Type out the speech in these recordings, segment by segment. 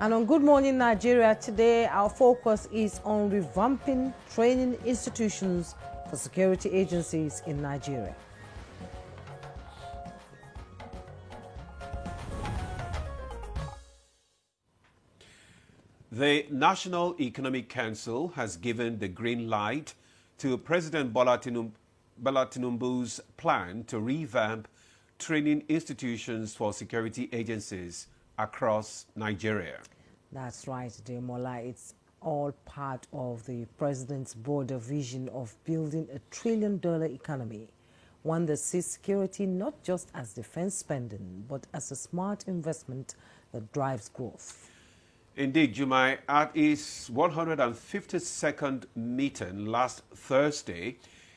And on Good Morning Nigeria today, our focus is on revamping training institutions for security agencies in Nigeria. The National Economic Council has given the green light to President Bola Tinubu's plan to revamp training institutions for security agencies across Nigeria. That's right, Demola. It's all part of the president's broader vision of building a trillion-dollar economy, one that sees security not just as defense spending, but as a smart investment that drives growth. Indeed, Jumai, at its 152nd meeting last Thursday,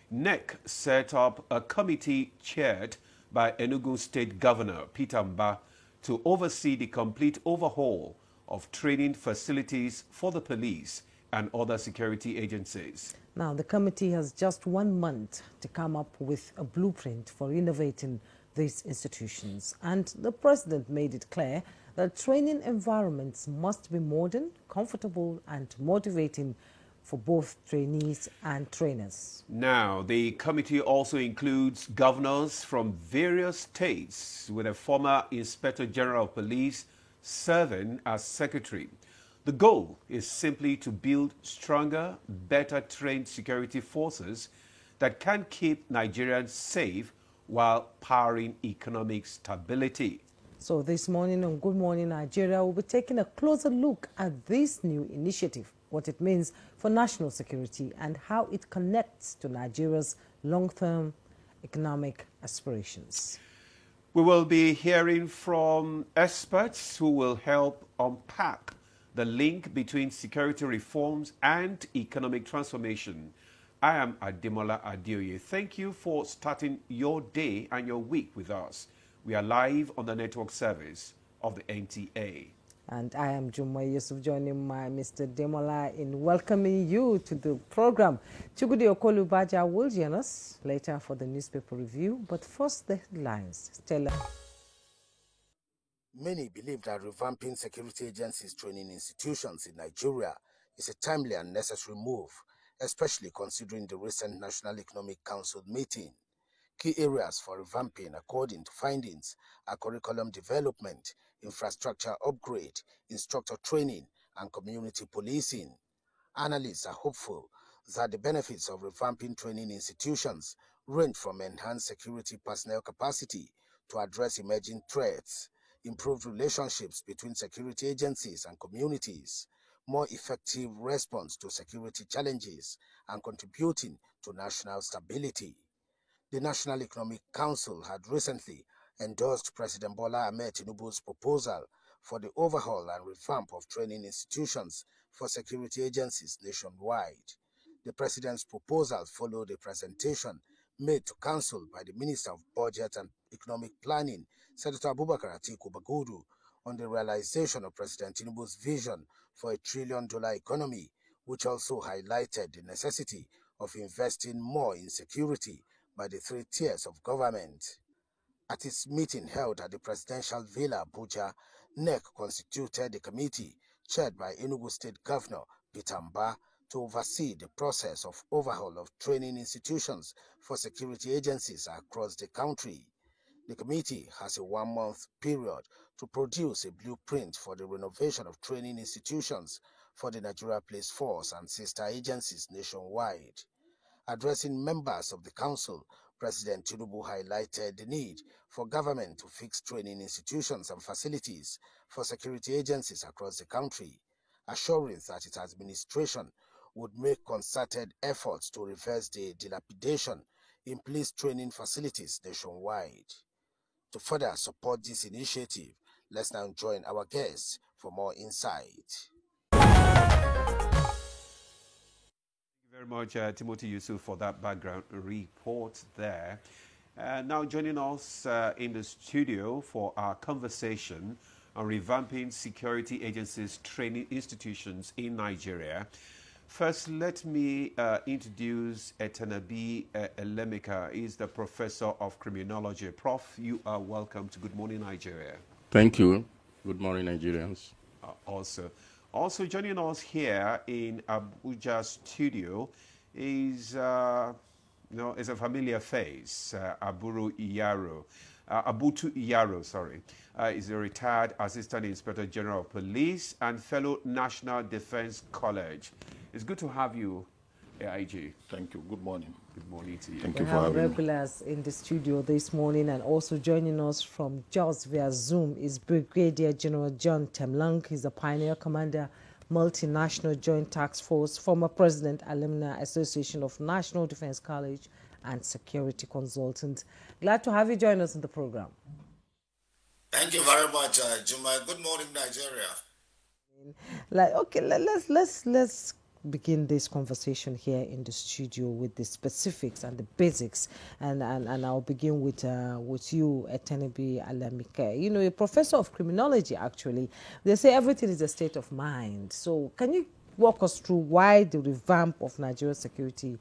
NEC set up a committee chaired by Enugu State Governor Peter Mba to oversee the complete overhaul of training facilities for the police and other security agencies. Now, the committee has just 1 month to come up with a blueprint for innovating these institutions. And the president made it clear that training environments must be modern, comfortable, and motivating for both trainees and trainers. Now, the committee also includes governors from various states, with a former Inspector General of Police serving as secretary. The goal is simply to build stronger, better trained security forces that can keep Nigerians safe while powering economic stability. So this morning on Good Morning Nigeria, we'll be taking a closer look at this new initiative, what it means for national security and how it connects to Nigeria's long-term economic aspirations. We will be hearing from experts who will help unpack the link between security reforms and economic transformation. I am Ademola Adeoye. Thank you for starting your day and your week with us. We are live on the network service of the NTA. And I am Jumai Yusuf, joining my Mr. Demola in welcoming you to the program. Chugudi Okolubaja will join us later for the newspaper review. But first, the headlines. Stella. Many believe that revamping security agencies training institutions in Nigeria is a timely and necessary move, especially considering the recent National Economic Council meeting. Key areas for revamping, according to findings, are curriculum development, infrastructure upgrade, instructor training, and community policing. Analysts are hopeful that the benefits of revamping training institutions range from enhanced security personnel capacity to address emerging threats, improved relationships between security agencies and communities, more effective response to security challenges, and contributing to national stability. The National Economic Council had recently endorsed President Bola Ahmed Tinubu's proposal for the overhaul and revamp of training institutions for security agencies nationwide. The president's proposal followed a presentation made to Council by the Minister of Budget and Economic Planning, Senator Abubakar Atiku Bagudu, on the realization of President Tinubu's vision for a trillion-dollar economy, which also highlighted the necessity of investing more in security by the 3 tiers of government. At its meeting held at the Presidential Villa, Abuja, NEC constituted a committee chaired by Enugu State Governor Peter Mba to oversee the process of overhaul of training institutions for security agencies across the country. The committee has a 1-month period to produce a blueprint for the renovation of training institutions for the Nigeria Police Force and sister agencies nationwide. Addressing members of the council, President Tinubu highlighted the need for government to fix training institutions and facilities for security agencies across the country, assuring that its administration would make concerted efforts to reverse the dilapidation in police training facilities nationwide. To further support this initiative, let's now join our guests for more insight. Very much, Timothy Yusuf, for that background report there. Now joining us in the studio for our conversation on revamping security agencies training institutions in Nigeria. First, let me introduce Etanabi Elemika. He's the professor of criminology. Prof, you are welcome to Good Morning Nigeria. Thank you. Good morning, Nigerians. Also joining us here in Abuja studio is, is a familiar face, Abutu Iyaro, sorry. Is a retired Assistant Inspector General of Police and fellow National Defense College. It's good to have you, AIG. Thank you. Good morning. Good morning to you. Thank you we for have having me. regulars in the studio this morning, and also joining us from Jos via Zoom is Brigadier General John Temlang. He's a pioneer commander, multinational joint task force, former president, Alumni Association of National Defense College, and security consultant. Glad to have you join us in the program. Thank you very much, Juma. Good morning, Nigeria. Let's begin this conversation here in the studio with the specifics and the basics, and I'll begin with you, Etenebi Alamike. You know, a professor of criminology. Actually, they say everything is a state of mind. So, can you walk us through why the revamp of Nigerian security,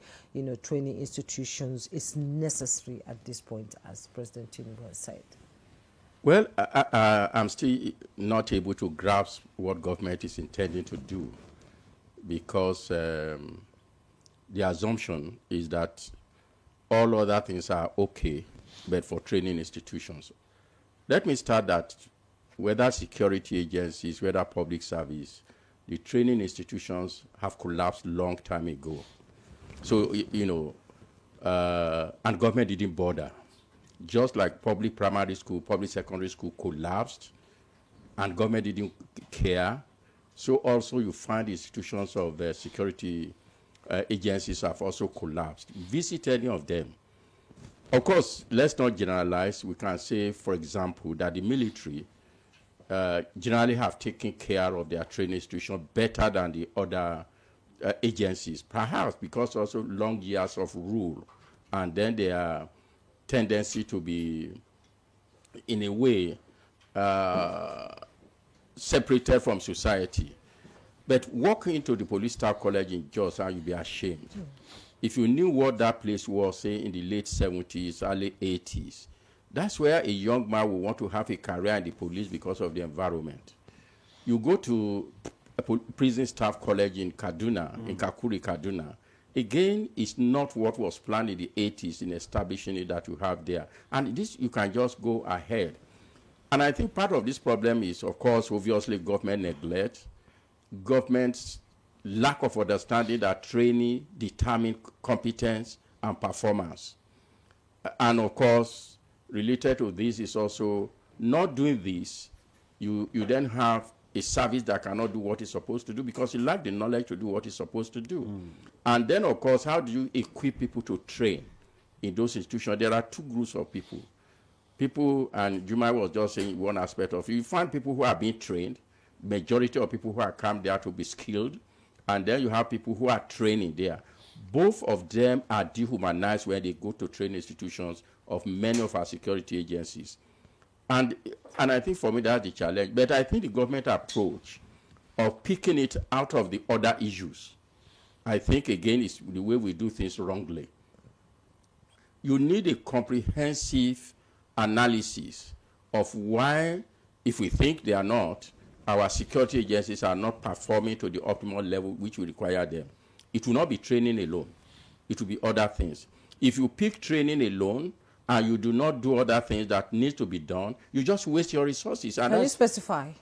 training institutions is necessary at this point, as President Tinubu has said? Well, I'm still not able to grasp what government is intending to do, because the assumption is that all other things are okay, but for training institutions. Let me start that whether security agencies, whether public service, the training institutions have collapsed long time ago. So, and government didn't bother. Just like public primary school, public secondary school collapsed, and government didn't care. So also you find institutions of security agencies have also collapsed. Visit any of them. Of course, let's not generalize. We can say, for example, that the military generally have taken care of their training institution better than the other agencies, perhaps because also long years of rule, and then their tendency to be, in a way, separated from society. But walking into the police staff college in Jos, you'll be ashamed. If you knew what that place was, say, in the late 70s, early 80s, that's where a young man will want to have a career in the police because of the environment. You go to a prison staff college in Kaduna, in Kakuri, Kaduna. Again, it's not what was planned in the 80s in establishing it that you have there. And this, you can just go ahead. And I think part of this problem is, of course, obviously government neglect, government's lack of understanding that training determines competence and performance. And of course, related to this is also not doing this, you then have a service that cannot do what it's supposed to do because you lack the knowledge to do what it's supposed to do. And then, of course, how do you equip people to train in those institutions? There are two groups of people. People, and Juma was just saying one aspect of it. You find people who are being trained, majority of people who are come there to be skilled, and then you have people who are training there. Both of them are dehumanized when they go to training institutions of many of our security agencies. And I think for me that's the challenge. But I think the government approach of picking it out of the other issues, I think again is the way we do things wrongly. You need a comprehensive analysis of why, if we think they are not, our security agencies are not performing to the optimal level which we require them. It will not be training alone. It will be other things. If you pick training alone, and you do not do other things that need to be done, you just waste your resources. And can you specify?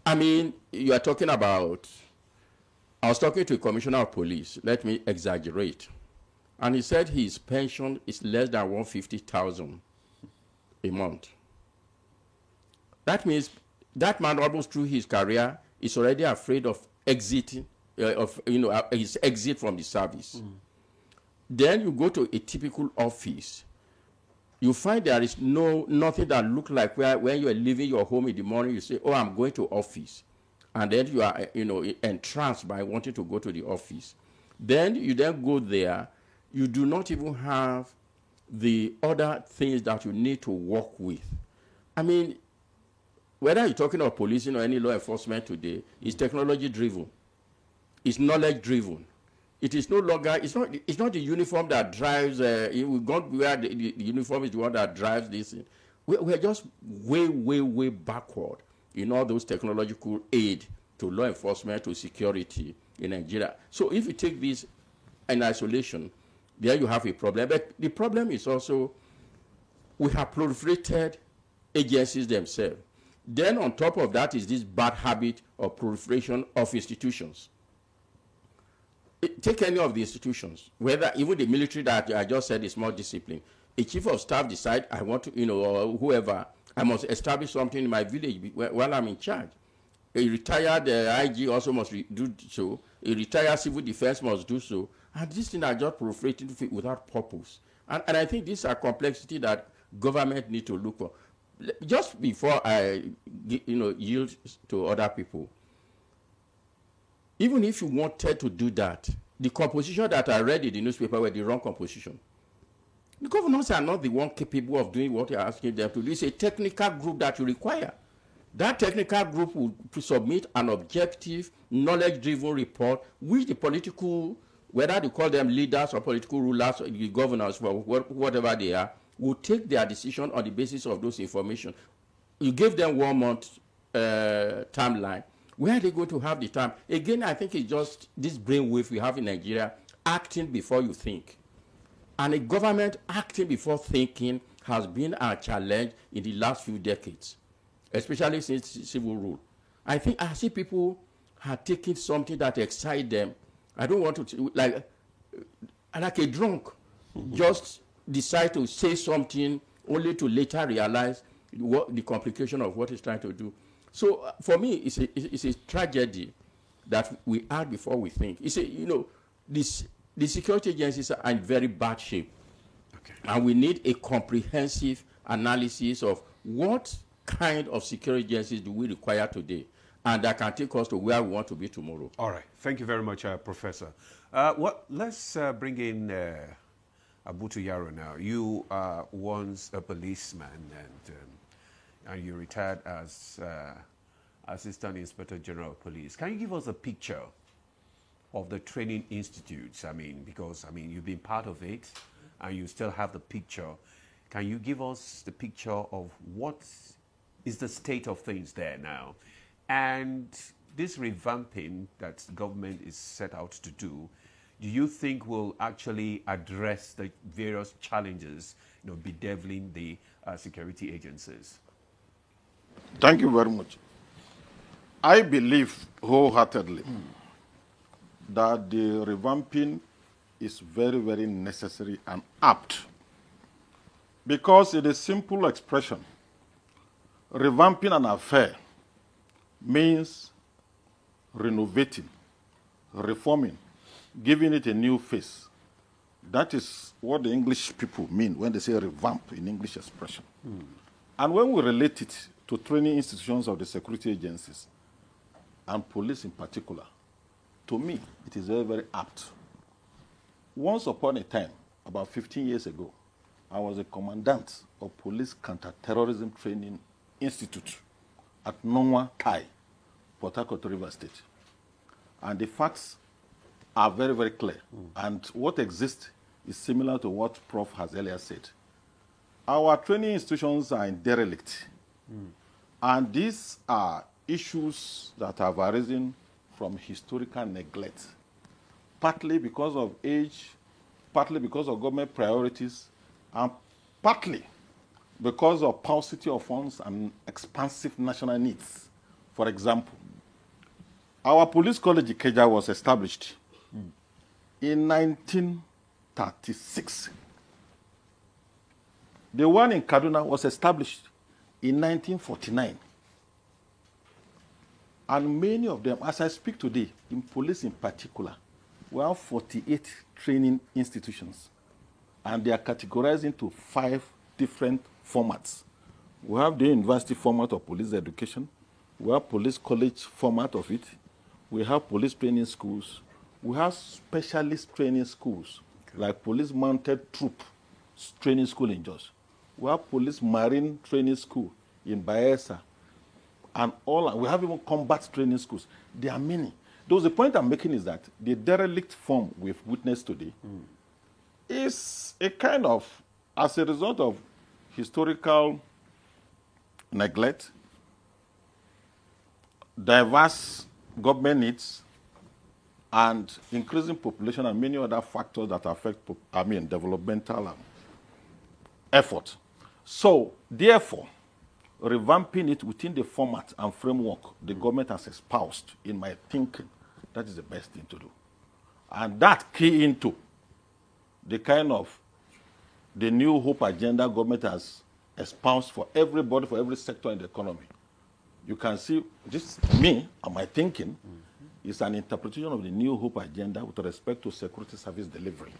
I mean, you are talking about, I was talking to a commissioner of police, let me exaggerate, and he said his pension is less than 150,000 a month. That means that man almost through his career is already afraid of exiting, his exit from the service. Then you go to a typical office, you find there is nothing that looks like when you are leaving your home in the morning, you say, oh, I'm going to office. And then you are, entranced by wanting to go to the office. Then you then go there, you do not even have the other things that you need to work with. I mean, whether you're talking about policing or any law enforcement today, it's technology-driven. It's knowledge-driven. It is no longer, it's not the uniform that drives, we don't wear the uniform is the one that drives this. We're just way, way, way backward in all those technological aid to law enforcement, to security in Nigeria. So if you take this in isolation, there you have a problem. But the problem is also we have proliferated agencies themselves. Then on top of that is this bad habit of proliferation of institutions. Take any of the institutions, whether even the military that I just said is more disciplined. A chief of staff decide, I want to, or whoever, I must establish something in my village while I'm in charge. A retired IG also must do so. A retired civil defense must do so. And these things are just proliferating without purpose. And I think these are complexity that government need to look for. Just before I yield to other people, even if you wanted to do that, the composition that I read in the newspaper were the wrong composition. The governors are not the one capable of doing what you're asking them to do. It's a technical group that you require. That technical group will submit an objective, knowledge-driven report, which the political, whether they call them leaders or political rulers or the governors, whatever they are, will take their decision on the basis of those information. You give them 1 month timeline. Where are they going to have the time? Again, I think it's just this brainwave we have in Nigeria, acting before you think. And a government acting before thinking has been our challenge in the last few decades, especially since civil rule. I think I see people are taking something that excites them. I don't want to, like a drunk, just decide to say something only to later realize what the complication of what he's trying to do. So for me, it's a tragedy that we act before we think. The security agencies are in very bad shape. Okay. And we need a comprehensive analysis of what kind of security agencies do we require today, and that can take us to where we want to be tomorrow. All right. Thank you very much, Professor. Let's bring in Abutu Yaro now. You are once a policeman, and you retired as Assistant Inspector General of Police. Can you give us a picture of the training institutes? Because you've been part of it, and you still have the picture. Can you give us the picture of what is the state of things there now? And this revamping that the government is set out to do you think will actually address the various challenges, bedeviling the security agencies? Thank you very much. I believe wholeheartedly that the revamping is very, very necessary and apt, because it is simple expression. Revamping an affair means renovating, reforming, giving it a new face. That is what the English people mean when they say revamp in English expression. And when we relate it to training institutions of the security agencies, and police in particular, to me, it is very, very apt. Once upon a time, about 15 years ago, I was a commandant of Police Counter-Terrorism Training Institute at Nongwa Kai, Port Harcourt, River State. And the facts are very, very clear. And what exists is similar to what Prof has earlier said. Our training institutions are in derelict. And these are issues that have arisen from historical neglect, partly because of age, partly because of government priorities, and partly because of paucity of funds and expansive national needs. For example, our police college Ikeja was established in 1936. The one in Kaduna was established in 1949. And many of them, as I speak today, in police in particular, we have 48 training institutions. And they are categorized into 5 different formats. We have the university format of police education. We have police college format of it. We have police training schools. We have specialist training schools, like police mounted troop training school in Jos. We have police marine training school in Bayelsa. And we have even combat training schools. There are many. Though the point I'm making is that the derelict form we've witnessed today is a kind of, as a result of historical neglect, diverse government needs, and increasing population and many other factors that affect, developmental effort. So, therefore, revamping it within the format and framework the government has espoused, in my thinking, that is the best thing to do. And that key into the kind of the new hope agenda government has espoused for everybody, for every sector in the economy. You can see this, me and my thinking, is an interpretation of the new hope agenda with respect to security service delivery.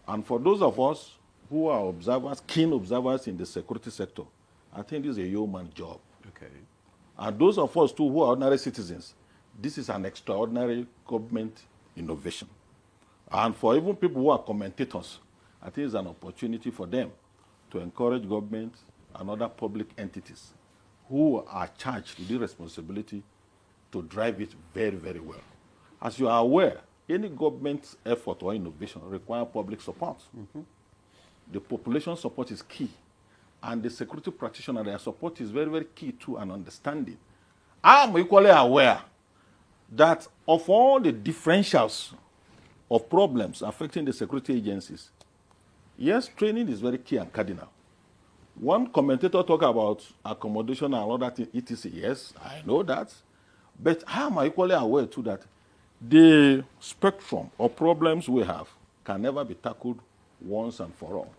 And for those of us who are observers, keen observers in the security sector, I think this is a yeoman job. Okay. And those of us too who are ordinary citizens, this is an extraordinary government innovation. And for even people who are commentators, I think it's an opportunity for them to encourage government and other public entities who are charged with the responsibility to drive it very, very well. As you are aware, any government effort or innovation requires public support. The population support is key. And the security practitioner, their support is very, very key to an understanding. I am equally aware that of all the differentials of problems affecting the security agencies, yes, training is very key and cardinal. One commentator talked about accommodation and all that, etc. Yes, I know that. But I am equally aware too that the spectrum of problems we have can never be tackled once and for all.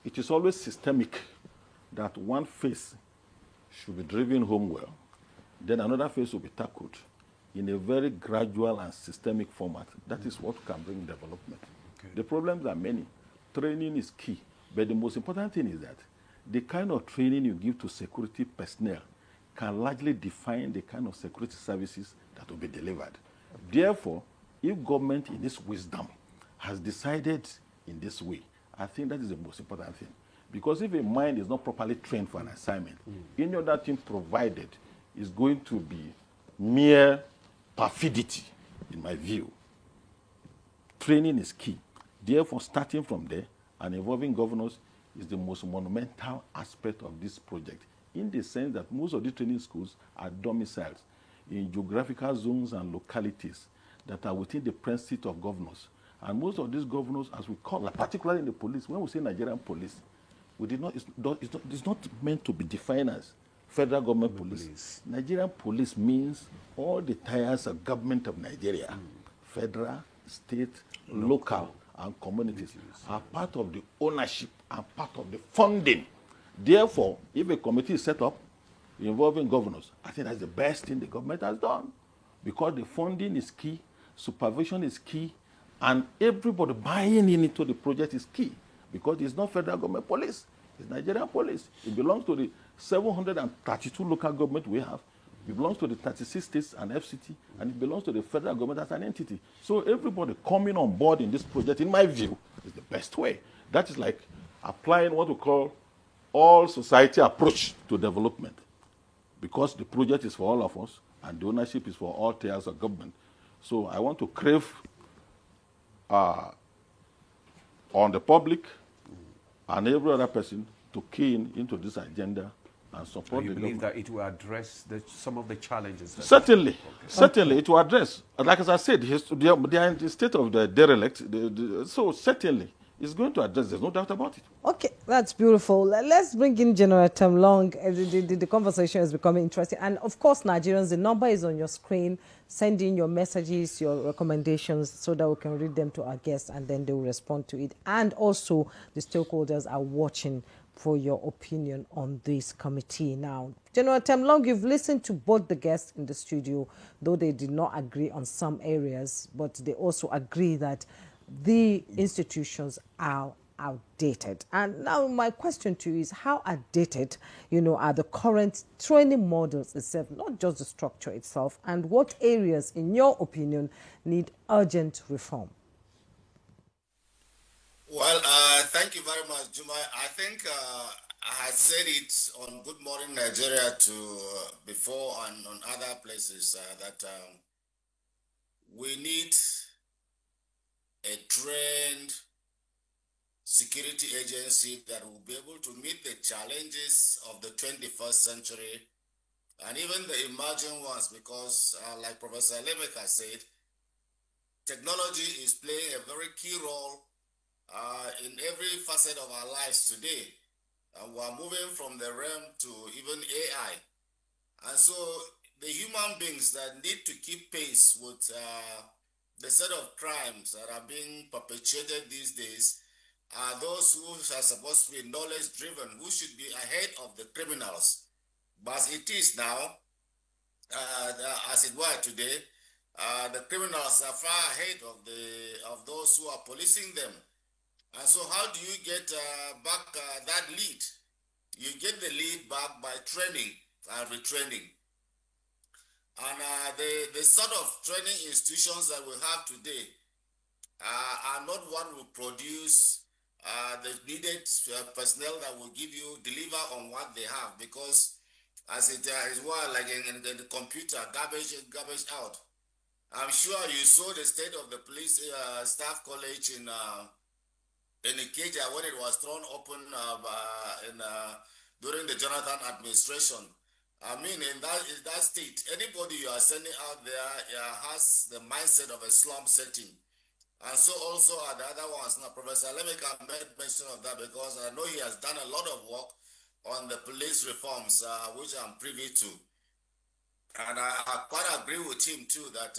It is always systemic that one phase should be driven home well, then another phase will be tackled in a very gradual and systemic format. That is what can bring development. Okay. The problems are many. Training is key. But the most important thing is that the kind of training you give to security personnel can largely define the kind of security services that will be delivered. Therefore, if government in its wisdom has decided in this way, I think that is the most important thing. Because if a mind is not properly trained for an assignment, any other thing provided is going to be mere perfidity, in my view. Training is key. Therefore, starting from there and involving governors is the most monumental aspect of this project, in the sense that most of the training schools are domiciled in geographical zones and localities that are within the precincts of governors. And most of these governors, as we call, particularly in the police, when we say Nigerian police, it's not meant to be defined as federal government police. Nigerian police means all the tiers of government of Nigeria, federal, state, local, and communities, are part of the ownership and part of the funding. Therefore, if a committee is set up involving governors, I think that's the best thing the government has done, because the funding is key, supervision is key, and everybody buying into the project is key, because it's not federal government police, it's Nigerian police. It belongs to the 732 local government we have. It belongs to the 36 states and FCT, and it belongs to the federal government as an entity. So everybody coming on board in this project, in my view, is the best way. That is like applying what we call all society approach to development, because the project is for all of us, and the ownership is for all tiers of government. So I want to crave on the public and every other person to key into this agenda and support. You believe that it will address some of the challenges? Certainly. Certainly, it will address. Like as I said, they are in the state of the derelict. So certainly, it's going to address. There's no doubt about it. Okay, that's beautiful. Let's bring in General Temlong. The conversation is becoming interesting. And of course, Nigerians, the number is on your screen. Send in your messages, your recommendations, so that we can read them to our guests, and then they will respond to it. And also, the stakeholders are watching for your opinion on this committee. Now, General Temlong, you've listened to both the guests in the studio, though they did not agree on some areas, but they also agree that the institutions are outdated. And now my question to you is, how outdated, are the current training models itself, not just the structure itself, and what areas, in your opinion, need urgent reform? Well, thank you very much, Juma. I think I had said it on Good Morning Nigeria before and on other places that we need a trained security agency that will be able to meet the challenges of the 21st century and even the emerging ones, because like Professor Lemeka said, technology is playing a very key role in every facet of our lives today. And we're moving from the realm to even AI. And so the human beings that need to keep pace with the set of crimes that are being perpetrated these days are those who are supposed to be knowledge driven, who should be ahead of the criminals. But as it is now, as it were today, the criminals are far ahead of those who are policing them. And so how do you get back that lead? You get the lead back by training and retraining. And the sort of training institutions that we have today are not what will produce the needed personnel that will deliver on what they have, because as it is well, like in the computer, garbage in, garbage out. I'm sure you saw the state of the police staff college in Ikeja when it was thrown open during the Jonathan administration. I mean, in that state, anybody you are sending out there has the mindset of a slum setting. And so also are the other ones. Now, Professor Lemeka made mention of that, because I know he has done a lot of work on the police reforms, which I'm privy to. And I quite agree with him too that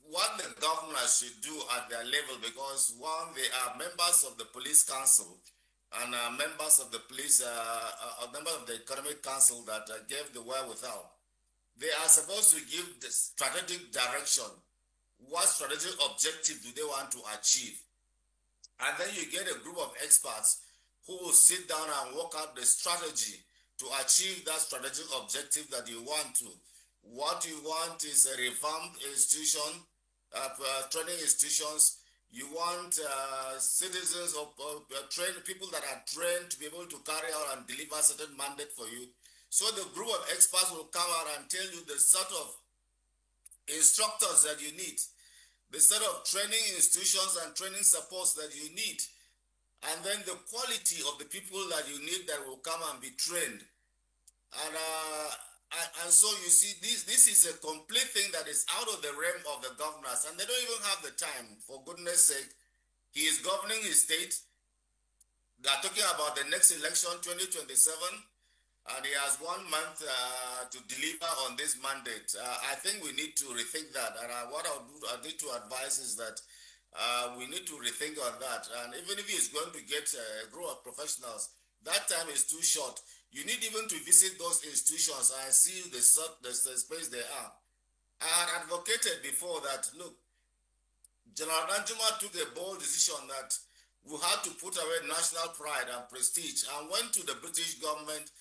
what the governor should do at their level, because one, they are members of the police council and members of the police, members of the economic council that gave the wherewithal. They are supposed to give the strategic direction. What strategic objective do they want to achieve? And then you get a group of experts who will sit down and work out the strategy to achieve that strategic objective that you want to. What you want is a revamped institution, training institutions. You want citizens of trained people that are trained to be able to carry out and deliver certain mandate for you. So the group of experts will come out and tell you the sort of instructors that you need, the set of training institutions and training supports that you need, and then the quality of the people that you need that will come and be trained. And so you see, this is a complete thing that is out of the realm of the governors, and they don't even have the time. For goodness sake, he is governing his state. They are talking about the next election, 2027, and he has 1 month to deliver on this mandate. I think we need to rethink that. And what I need to advise is that we need to rethink on that. And even if he is going to get a group of professionals, that time is too short. You need even to visit those institutions and see the space they are. I had advocated before that, look, General Danjuma took a bold decision that we had to put away national pride and prestige, and went to the British government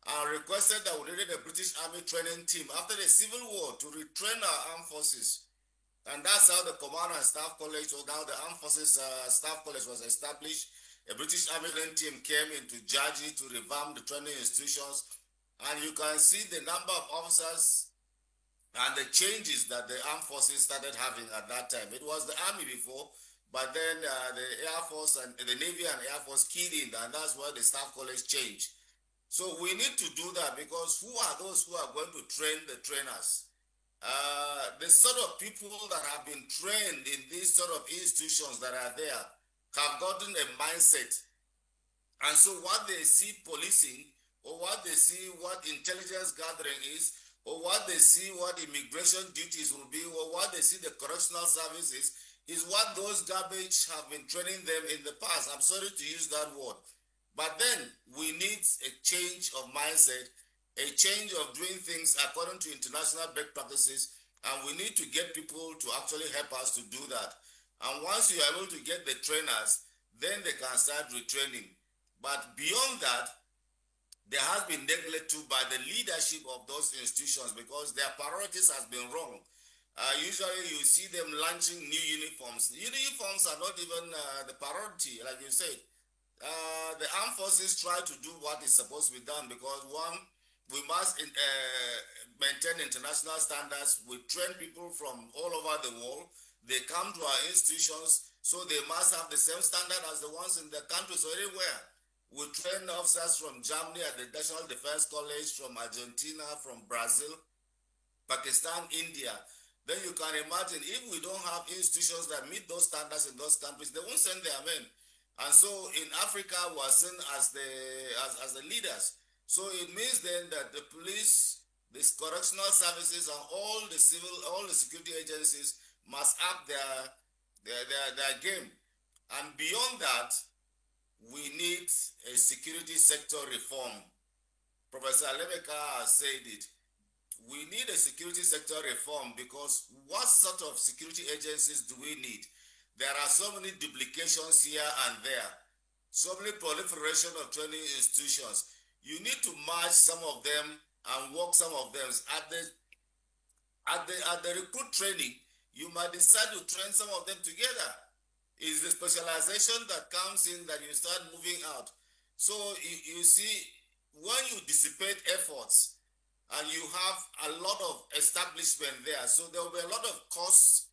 and requested that we needed a British Army training team after the Civil War to retrain our armed forces. And that's how the Command and Staff College, or now the Armed Forces Staff College, was established. A British Army training team came into Jaji to revamp the training institutions. And you can see the number of officers and the changes that the armed forces started having at that time. It was the Army before, but then the Air Force and the Navy and Air Force keyed in, and that's where the Staff College changed. So we need to do that, because who are those who are going to train the trainers? The sort of people that have been trained in these sort of institutions that are there have gotten a mindset. And so what they see policing, or what they see what intelligence gathering is, or what they see what immigration duties will be, or what they see the correctional services is what those garbage have been training them in the past. I'm sorry to use that word. But then we need a change of mindset, a change of doing things according to international best practices, and we need to get people to actually help us to do that. And once you are able to get the trainers, then they can start retraining. But beyond that, there has been neglect too by the leadership of those institutions, because their priorities has been wrong. Usually you see them launching new uniforms. Uniforms are not even the priority, like you said. The armed forces try to do what is supposed to be done, because one, we must maintain international standards. We train people from all over the world. They come to our institutions, so they must have the same standard as the ones in the countries or anywhere. We train officers from Germany at the National Defense College, from Argentina, from Brazil, Pakistan, India. Then you can imagine if we don't have institutions that meet those standards in those countries, they won't send their men. And so in Africa, we are seen as the leaders. So it means then that the police, the correctional services, and all the security agencies must up their game. And beyond that, we need a security sector reform. Professor Lebeka has said it. We need a security sector reform because what sort of security agencies do we need? There are so many duplications here and there, so many proliferation of training institutions. You need to merge some of them and work some of them. At the recruit training, you might decide to train some of them together. It's the specialization that comes in that you start moving out. So you see, when you dissipate efforts and you have a lot of establishment there, so there will be a lot of costs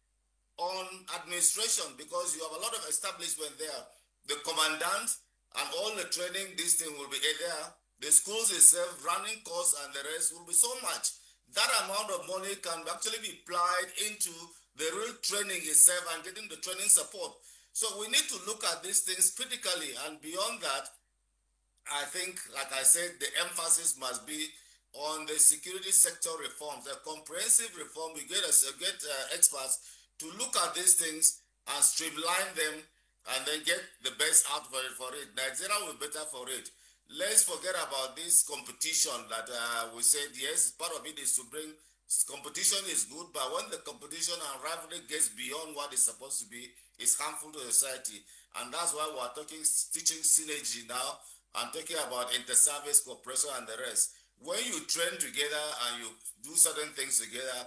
on administration because you have a lot of establishment there. The commandant and all the training, this thing will be there. The schools itself, running costs and the rest will be so much. That amount of money can actually be applied into the real training itself and getting the training support. So we need to look at these things critically, and beyond that, I think, like I said, the emphasis must be on the security sector reforms, a comprehensive reform. We get experts to look at these things and streamline them and then get the best out for it. Nigeria will be better for it. Let's forget about this competition that we said, yes, part of it is to bring competition is good, but when the competition and rivalry gets beyond what it's supposed to be, it's harmful to society. And that's why we're teaching synergy now and talking about inter-service cooperation and the rest. When you train together and you do certain things together,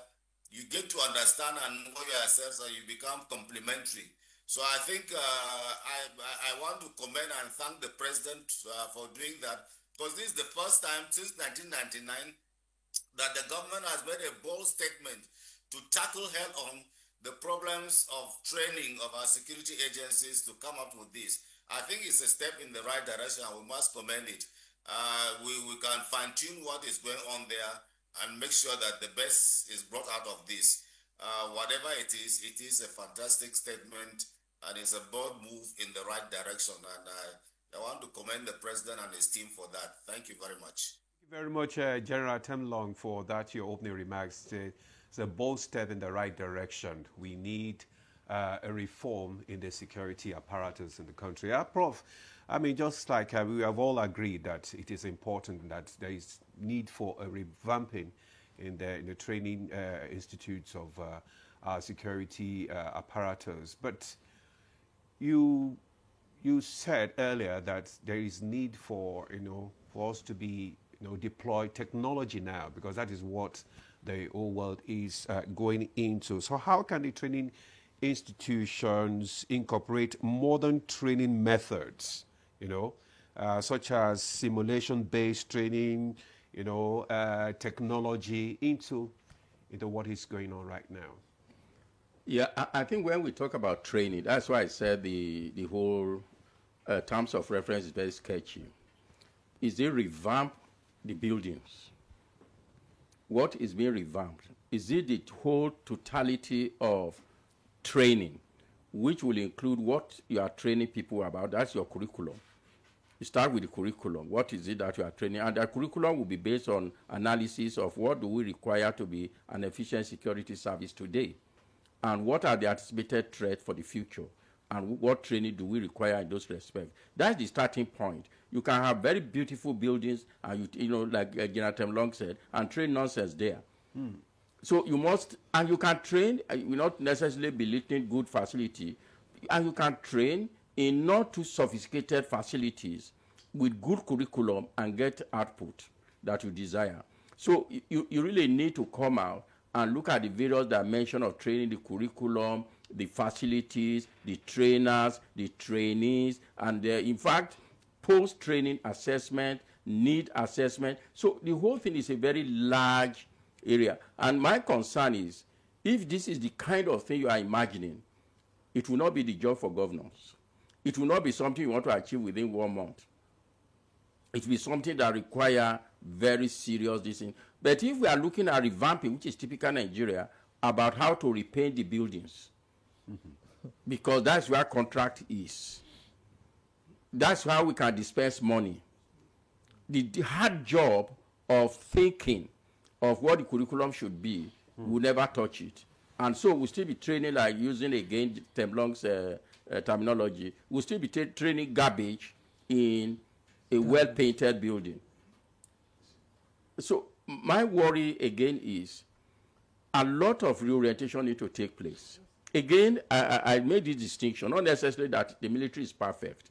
you get to understand and know yourselves and you become complementary. So I think I want to commend and thank the president for doing that, because this is the first time since 1999 that the government has made a bold statement to tackle head-on the problems of training of our security agencies to come up with this. I think it's a step in the right direction and we must commend it. We can fine-tune what is going on there and make sure that the best is brought out of this. Whatever it is a fantastic statement and it's a bold move in the right direction. And I want to commend the president and his team for that. Thank you very much. Thank you very much, General Temlong, for that, your opening remarks. It's a bold step in the right direction. We need a reform in the security apparatus in the country. Prof, I mean, just like we have all agreed that it is important that there is need for a revamping in the training institutes of our security apparatus. But you said earlier that there is need for for us to be deploy technology now, because that is what the whole world is going into. So how can the training institutions incorporate modern training methods, such as simulation-based training, technology into what is going on right now? Yeah, I think when we talk about training, that's why I said the whole terms of reference is very sketchy. Is they revamp the buildings? What is being revamped? Is it the whole totality of training, which will include what you are training people about? That's your curriculum. You start with the curriculum. What is it that you are training? And the curriculum will be based on analysis of what do we require to be an efficient security service today, and what are the anticipated threats for the future, and what training do we require in those respects. That's the starting point. You can have very beautiful buildings, and like General Temlong said, and train nonsense there. So you must, and you can train. You will not necessarily be belittling good facility, and you can train in not too sophisticated facilities with good curriculum and get output that you desire. So you really need to come out and look at the various dimensions of training, the curriculum, the facilities, the trainers, the trainees, and in fact, post-training assessment, need assessment. So the whole thing is a very large area. And my concern is, if this is the kind of thing you are imagining, it will not be the job for governors. It will not be something you want to achieve within 1 month. it will be something that require very serious this thing. But if we are looking at revamping, which is typical Nigeria, about how to repaint the buildings, because that's where contract is. That's how we can dispense money. The hard job of thinking of what the curriculum should be, we'll never touch it. And so we'll still be training, like using again Temlong's terminology, we'll still be training garbage in a well-painted building. So my worry again is a lot of reorientation need to take place. Again, I made this distinction, not necessarily that the military is perfect.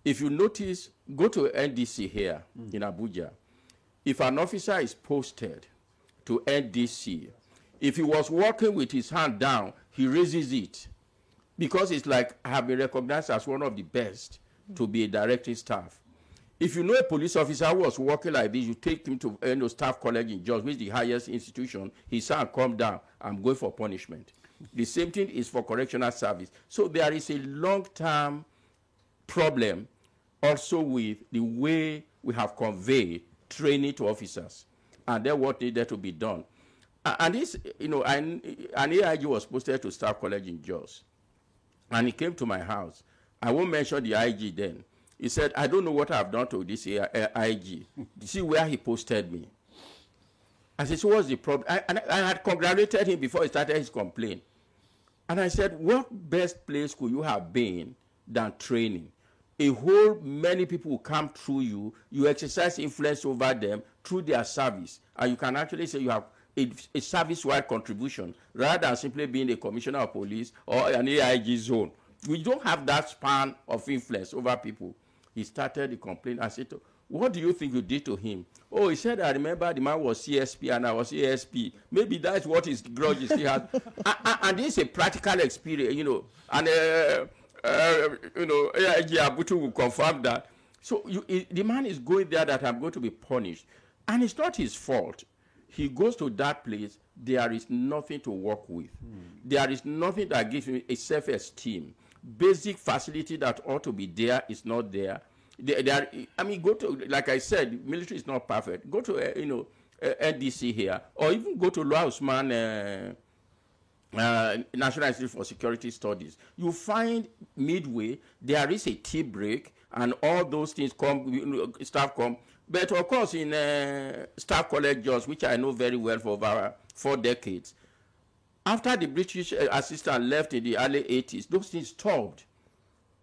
If you notice, go to NDC here in Abuja. If an officer is posted to NDC, if he was walking with his hand down, he raises it because it's like, I have been recognized as one of the best to be a directing staff. If you know a police officer who was walking like this, you take him to staff college in Jos, which is the highest institution, he said, "Come down, I'm going for punishment." The same thing is for correctional service. So there is a long-term problem also with the way we have conveyed training to officers and then what needed to be done. And this, an AIG was posted to staff college in Jos, and he came to my house. I won't mention the IG then. He said, "I don't know what I've done to this IG. See where he posted me." I said, "So what's the problem?" I had congratulated him before he started his complaint. And I said, "What best place could you have been than training? A whole many people will come through you. You exercise influence over them through their service. And you can actually say you have a service-wide contribution rather than simply being a commissioner of police or an AIG zone. We don't have that span of influence over people." He started the complaint. I said, "What do you think you did to him?" "Oh," he said, "I remember the man was CSP and I was ASP. Maybe that's what his grudge is." And this is a practical experience, and AIG Abutu will confirm that. So the man is going there that I'm going to be punished. And it's not his fault. He goes to that place, there is nothing to work with. There is nothing that gives him a self-esteem. Basic facility that ought to be there is not there. Go to, like I said, military is not perfect. Go to, NDC here, or even go to Loa Usman National Institute for Security Studies. You find midway, there is a tea break, and all those things come, staff come. But of course, in Staff College Jos, which I know very well for over 4 decades, after the British assistant left in the early 80s, those things stopped.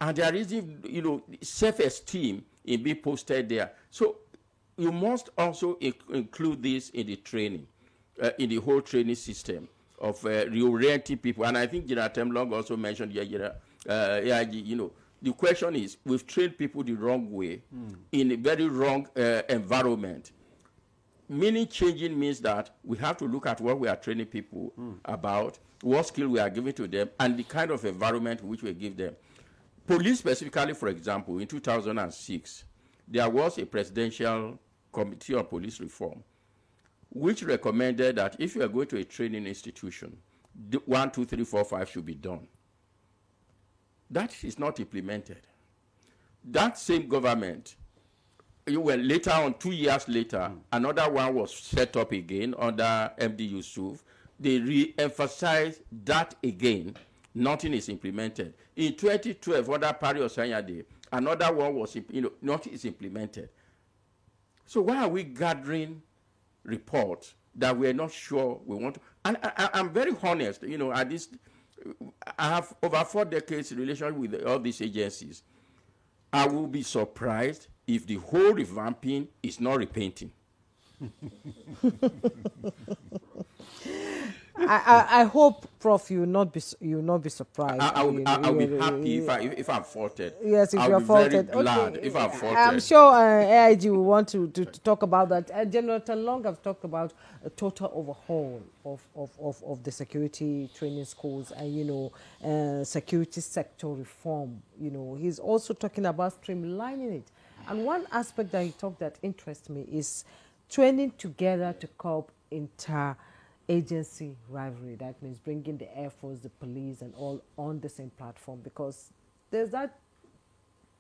And there is, self-esteem in being posted there. So you must also include this in the training, in the whole training system of reorienting people. And I think General Temlong also mentioned AIG, the question is, we've trained people the wrong way in a very wrong environment. Meaning changing means that we have to look at what we are training people about, what skill we are giving to them, and the kind of environment which we give them. Police specifically, for example, in 2006, there was a presidential committee on police reform, which recommended that if you are going to a training institution, 1, 2, 3, 4, 5 should be done. That is not implemented. That same government, later on, 2 years later, another one was set up again under MD Yusuf. They re-emphasized that again. Nothing is implemented. In 2012, under Pari Osanyade, another one was, nothing is implemented. So why are we gathering reports that we are not sure we want to? And I'm very honest, I have over 4 decades relation with all these agencies. I will be surprised if the whole revamping is not repainting. I hope, Prof, you will not be surprised. I'll be happy if I'm faulted. Yes, if you're faulted. I'll be very glad if I'm faulted. I'm sure AIG will want to talk about that. General Talong have talked about a total overhaul of the security training schools and security sector reform. He's also talking about streamlining it. And one aspect that he talked that interests me is training together to curb inter-agency rivalry. That means bringing the Air Force, the police, and all on the same platform, because there's that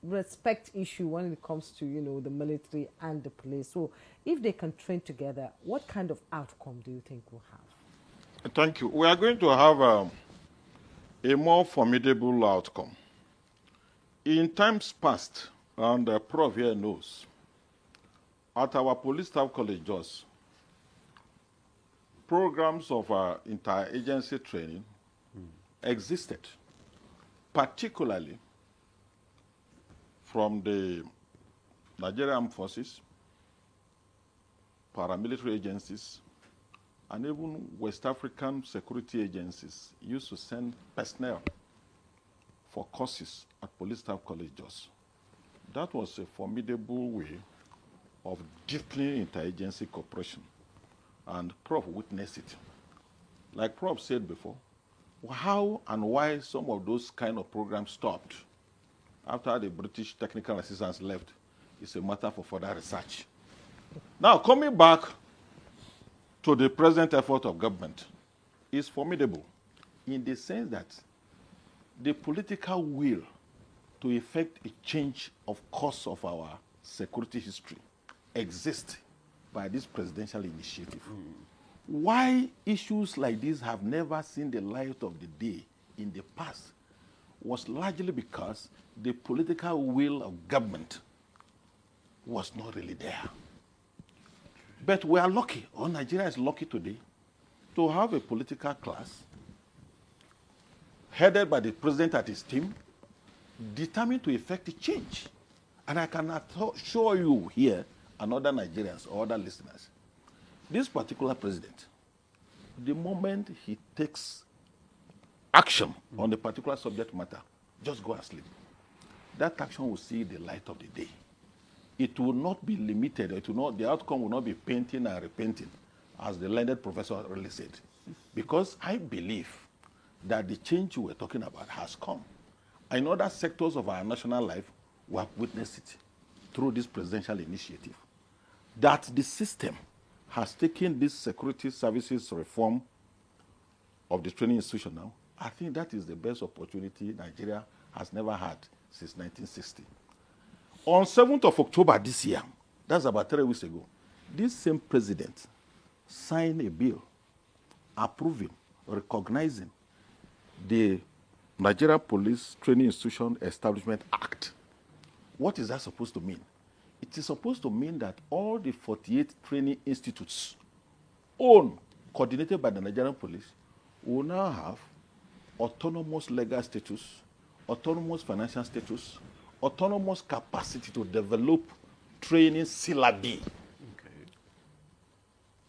respect issue when it comes to, the military and the police. So if they can train together, what kind of outcome do you think we'll have? Thank you. We are going to have a more formidable outcome. In times past, and Prof here knows, at our police staff colleges, programs of interagency training existed, particularly from the Nigerian Armed Forces, paramilitary agencies, and even West African security agencies used to send personnel for courses at police staff colleges. That was a formidable way of deepening interagency cooperation, and Prof witnessed it. Like Prof said before, how and why some of those kind of programs stopped after the British technical assistants left is a matter for further research. Now, coming back to the present effort of government, is formidable in the sense that the political will to effect a change of course of our security history exists by this presidential initiative. Why issues like this have never seen the light of the day in the past was largely because the political will of government was not really there. But we are lucky, or Nigeria is lucky today, to have a political class headed by the president and his team, determined to effect a change. And I can assure you here, and other Nigerians or other listeners, this particular president, the moment he takes action on a particular subject matter, just go and sleep. That action will see the light of the day. It will not be limited. The outcome will not be painting and repainting, as the learned professor really said. Because I believe that the change we're talking about has come. In other sectors of our national life, we have witnessed it through this presidential initiative. That the system has taken this security services reform of the training institution now, I think that is the best opportunity Nigeria has never had since 1960. On 7th of October this year, that's about 3 weeks ago, this same president signed a bill approving, recognizing the Nigeria Police Training Institution Establishment Act. What is that supposed to mean? It is supposed to mean that all the 48 training institutes owned, coordinated by the Nigerian police, will now have autonomous legal status, autonomous financial status, autonomous capacity to develop training syllabi,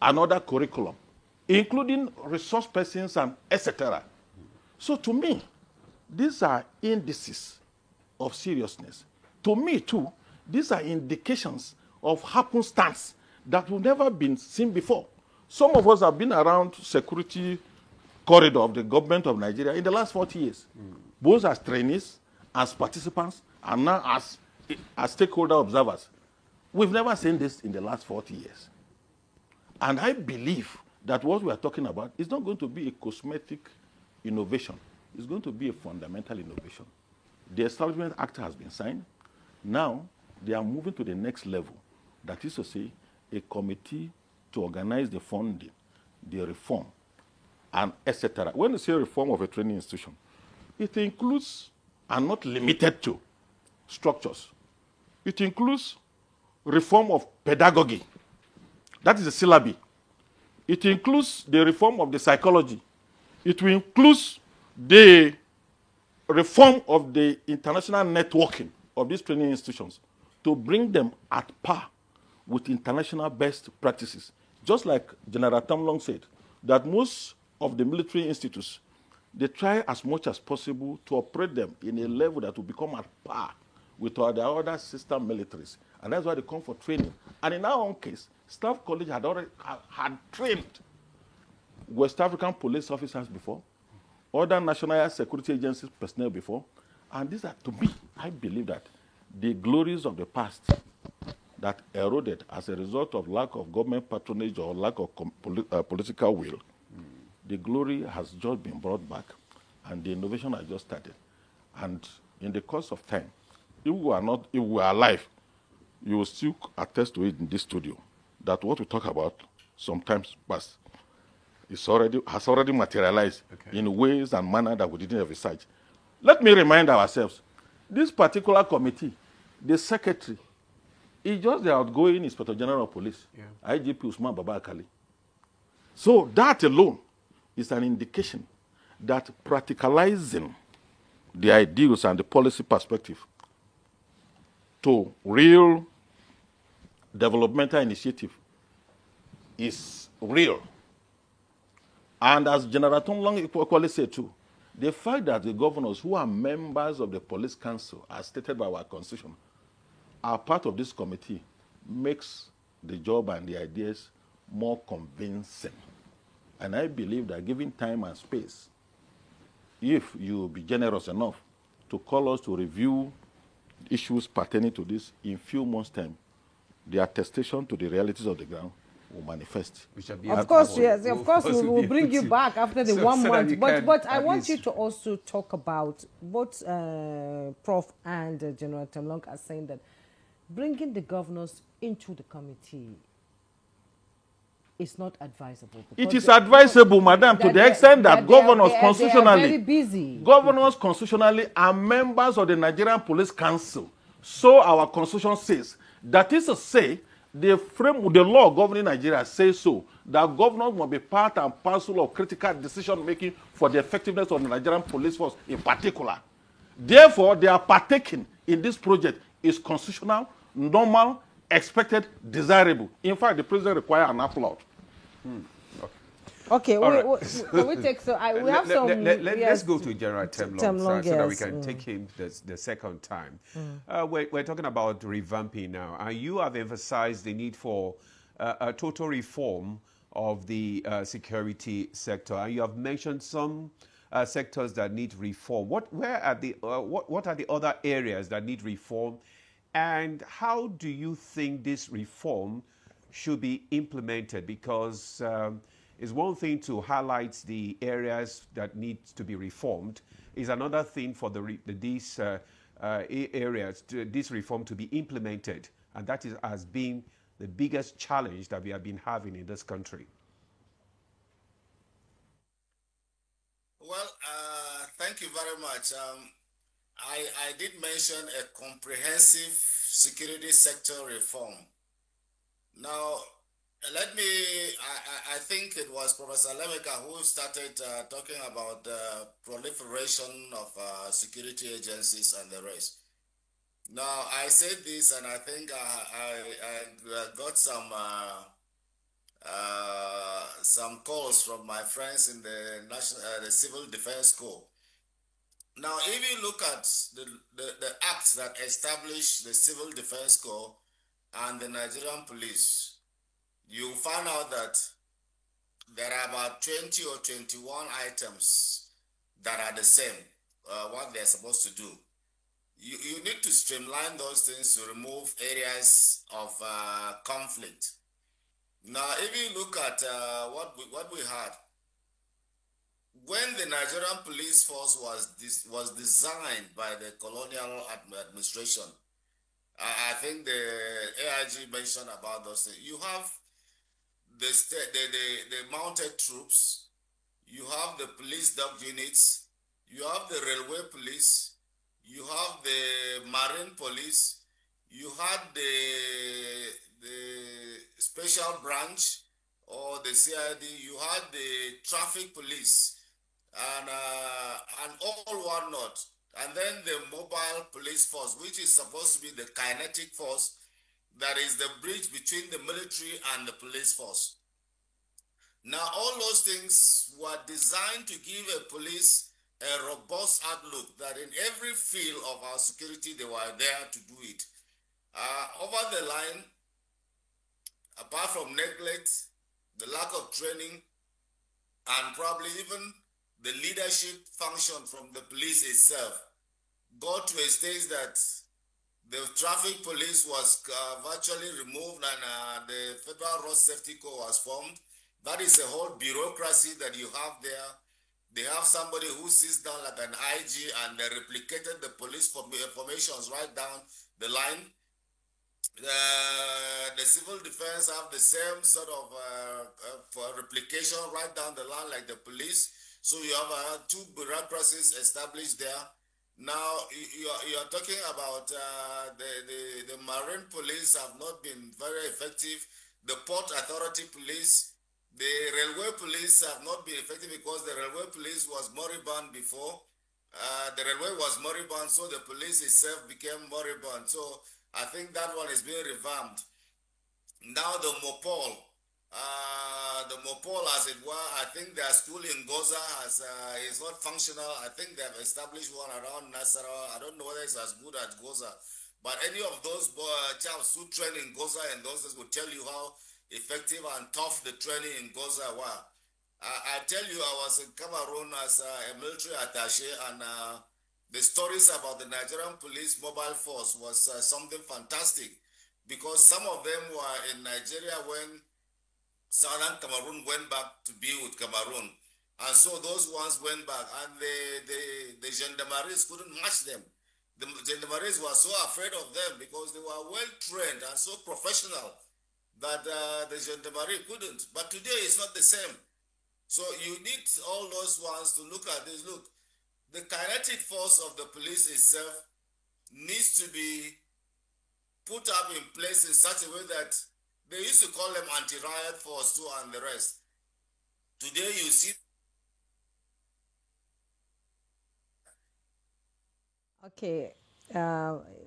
another curriculum, including resource persons and etc. So to me, these are indices of seriousness. To me too, these are indications of happenstance that have never been seen before. Some of us have been around security corridor of the government of Nigeria in the last 40 years, both as trainees, as participants, and now as stakeholder observers. We've never seen this in the last 40 years. And I believe that what we are talking about is not going to be a cosmetic innovation. It's going to be a fundamental innovation. The Establishment Act has been signed. Now, they are moving to the next level. That is to say, a committee to organize the funding, the reform, and etc. When you say reform of a training institution, it includes, and not limited to, structures. It includes reform of pedagogy. That is the syllabi. It includes the reform of the psychology. It will include the reform of the international networking of these training institutions to bring them at par with international best practices. Just like General Tamlong said, that most of the military institutes, they try as much as possible to operate them in a level that will become at par with the other sister militaries. And that's why they come for training. And in our own case, Staff College had trained West African police officers before, other national security agencies personnel before. And these are, to me, I believe that the glories of the past that eroded as a result of lack of government patronage or lack of political will, the glory has just been brought back and the innovation has just started. And in the course of time, if we were alive, you will still attest to it in this studio that what we talk about sometimes past has already materialized in ways and manner that we didn't envisage. Let me remind ourselves, this particular committee, the secretary, is just the outgoing Inspector General of Police, IGP Usman Baba Akali. So that alone is an indication that practicalizing the ideals and the policy perspective to real developmental initiative is real. And as General Tonglong equally said too, the fact that the governors who are members of the police council, as stated by our constitution, are part of this committee makes the job and the ideas more convincing. And I believe that given time and space, if you be generous enough to call us to review issues pertaining to this in few months' time, the attestation to the realities of the ground will manifest. Of course, yes. Of course, we will bring you back after the 1 month. But I want you to also talk about what Prof. and General Temlong are saying, that bringing the governors into the committee is not advisable. It is advisable, madam, to the extent that governors constitutionally, very busy. Governors constitutionally are members of the Nigerian Police Council. So our constitution says. That is to say, the law governing Nigeria says so, that governors must be part and parcel of critical decision-making for the effectiveness of the Nigerian police force in particular. Therefore, they are partaking in this project is constitutional, normal, expected, desirable. In fact, the president requires an applaud. Okay, we take we have some. Let's go to General Temlong so that we can take him the second time. We're talking about revamping now, and you have emphasized the need for a total reform of the security sector, and you have mentioned some sectors that need reform. What are the other areas that need reform, and how do you think this reform should be implemented? Because it's one thing to highlight the areas that need to be reformed. It's another thing for these areas, this reform to be implemented. And that has been the biggest challenge that we have been having in this country. Well, thank you very much. I did mention a comprehensive security sector reform. Now, I think it was Professor Lemeka who started talking about the proliferation of security agencies and the rest. Now, I said this, and I think I got some calls from my friends in the Civil Defense Corps. Now, if you look at the acts that establish the Civil Defense Corps and the Nigerian Police, you find out that there are about 20 or 21 items that are the same, what they're supposed to do. You need to streamline those things to remove areas of conflict. Now, if you look at what we had, when the Nigerian police force was designed by the colonial administration, I think the AIG mentioned about those things. You have the mounted troops, you have the police dog units, you have the railway police, you have the marine police, you had the special branch or the CID, you had the traffic police, and all whatnot. And then the mobile police force, which is supposed to be the kinetic force, that is the bridge between the military and the police force. Now, all those things were designed to give a police a robust outlook that in every field of our security, they were there to do it. Over the line, apart from neglect, the lack of training, and probably even the leadership function from the police itself, got to a stage that the traffic police was virtually removed, and the Federal Road Safety Corps was formed. That is a whole bureaucracy that you have there. They have somebody who sits down like an IG and they replicated the police formations right down the line. The civil defense have the same sort of replication right down the line like the police. So you have two bureaucracies established there. Now you are talking about the marine police have not been very effective. The port authority police, the railway police have not been effective because the railway police was moribund before. The railway was moribund, so the police itself became moribund. So I think that one is being revamped. Now the Mopol, as it were, I think their school in Goza is not functional. I think they have established one around Nasarawa. I don't know whether it's as good as Goza. But any of those chaps who train in Goza and those days will tell you how effective and tough the training in Goza were. I tell you, I was in Cameroon as a military attaché, and the stories about the Nigerian police mobile force was something fantastic, because some of them were in Nigeria when Southern Cameroon went back to be with Cameroon. And so those ones went back, and the gendarmeries couldn't match them. The gendarmeries were so afraid of them because they were well trained and so professional that the gendarmerie couldn't. But today it's not the same. So you need all those ones to look at this. Look, the kinetic force of the police itself needs to be put up in place in such a way that they used to call them anti-riot force too and the rest. Today you see. Okay.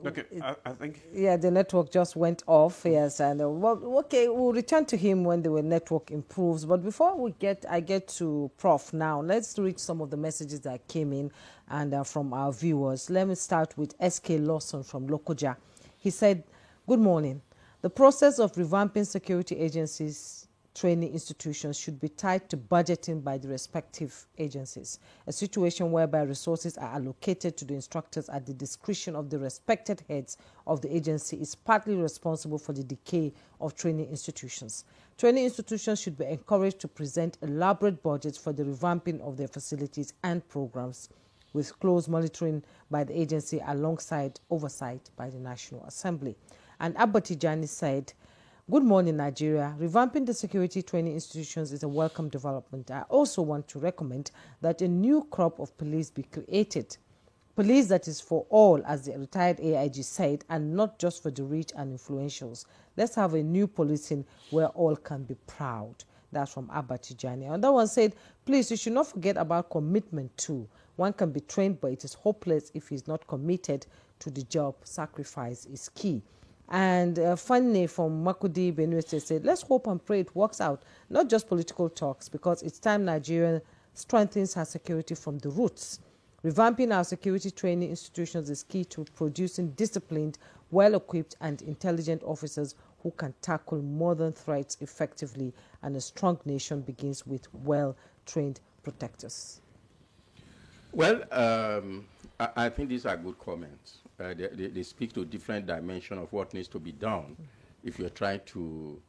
Okay, I think. Yeah, the network just went off. Yes, and well, okay, we'll return to him when the network improves. But before I get to Prof now, let's read some of the messages that came in and from our viewers. Let me start with SK Lawson from Lokoja. He said, "Good morning. The process of revamping security agencies training institutions should be tied to budgeting by the respective agencies, a situation whereby resources are allocated to the instructors at the discretion of the respected heads of the agency is partly responsible for the decay of training institutions. Training institutions should be encouraged to present elaborate budgets for the revamping of their facilities and programs, with close monitoring by the agency alongside oversight by the National Assembly." And Abba Tijani said, "Good morning, Nigeria. Revamping the security training institutions is a welcome development. I also want to recommend that a new crop of police be created. Police that is for all, as the retired AIG said, and not just for the rich and influentials. Let's have a new policing where all can be proud." That's from Abba Tijani. And that one said, "Please, you should not forget about commitment too. One can be trained, but it is hopeless if he's not committed to the job. Sacrifice is key." And Fanny from Makudi, Benue State said, "Let's hope and pray it works out, not just political talks, because it's time Nigeria strengthens her security from the roots. Revamping our security training institutions is key to producing disciplined, well-equipped and intelligent officers who can tackle modern threats effectively, and a strong nation begins with well-trained protectors." Well, I think these are good comments. They speak to different dimensions of what needs to be done if you're trying to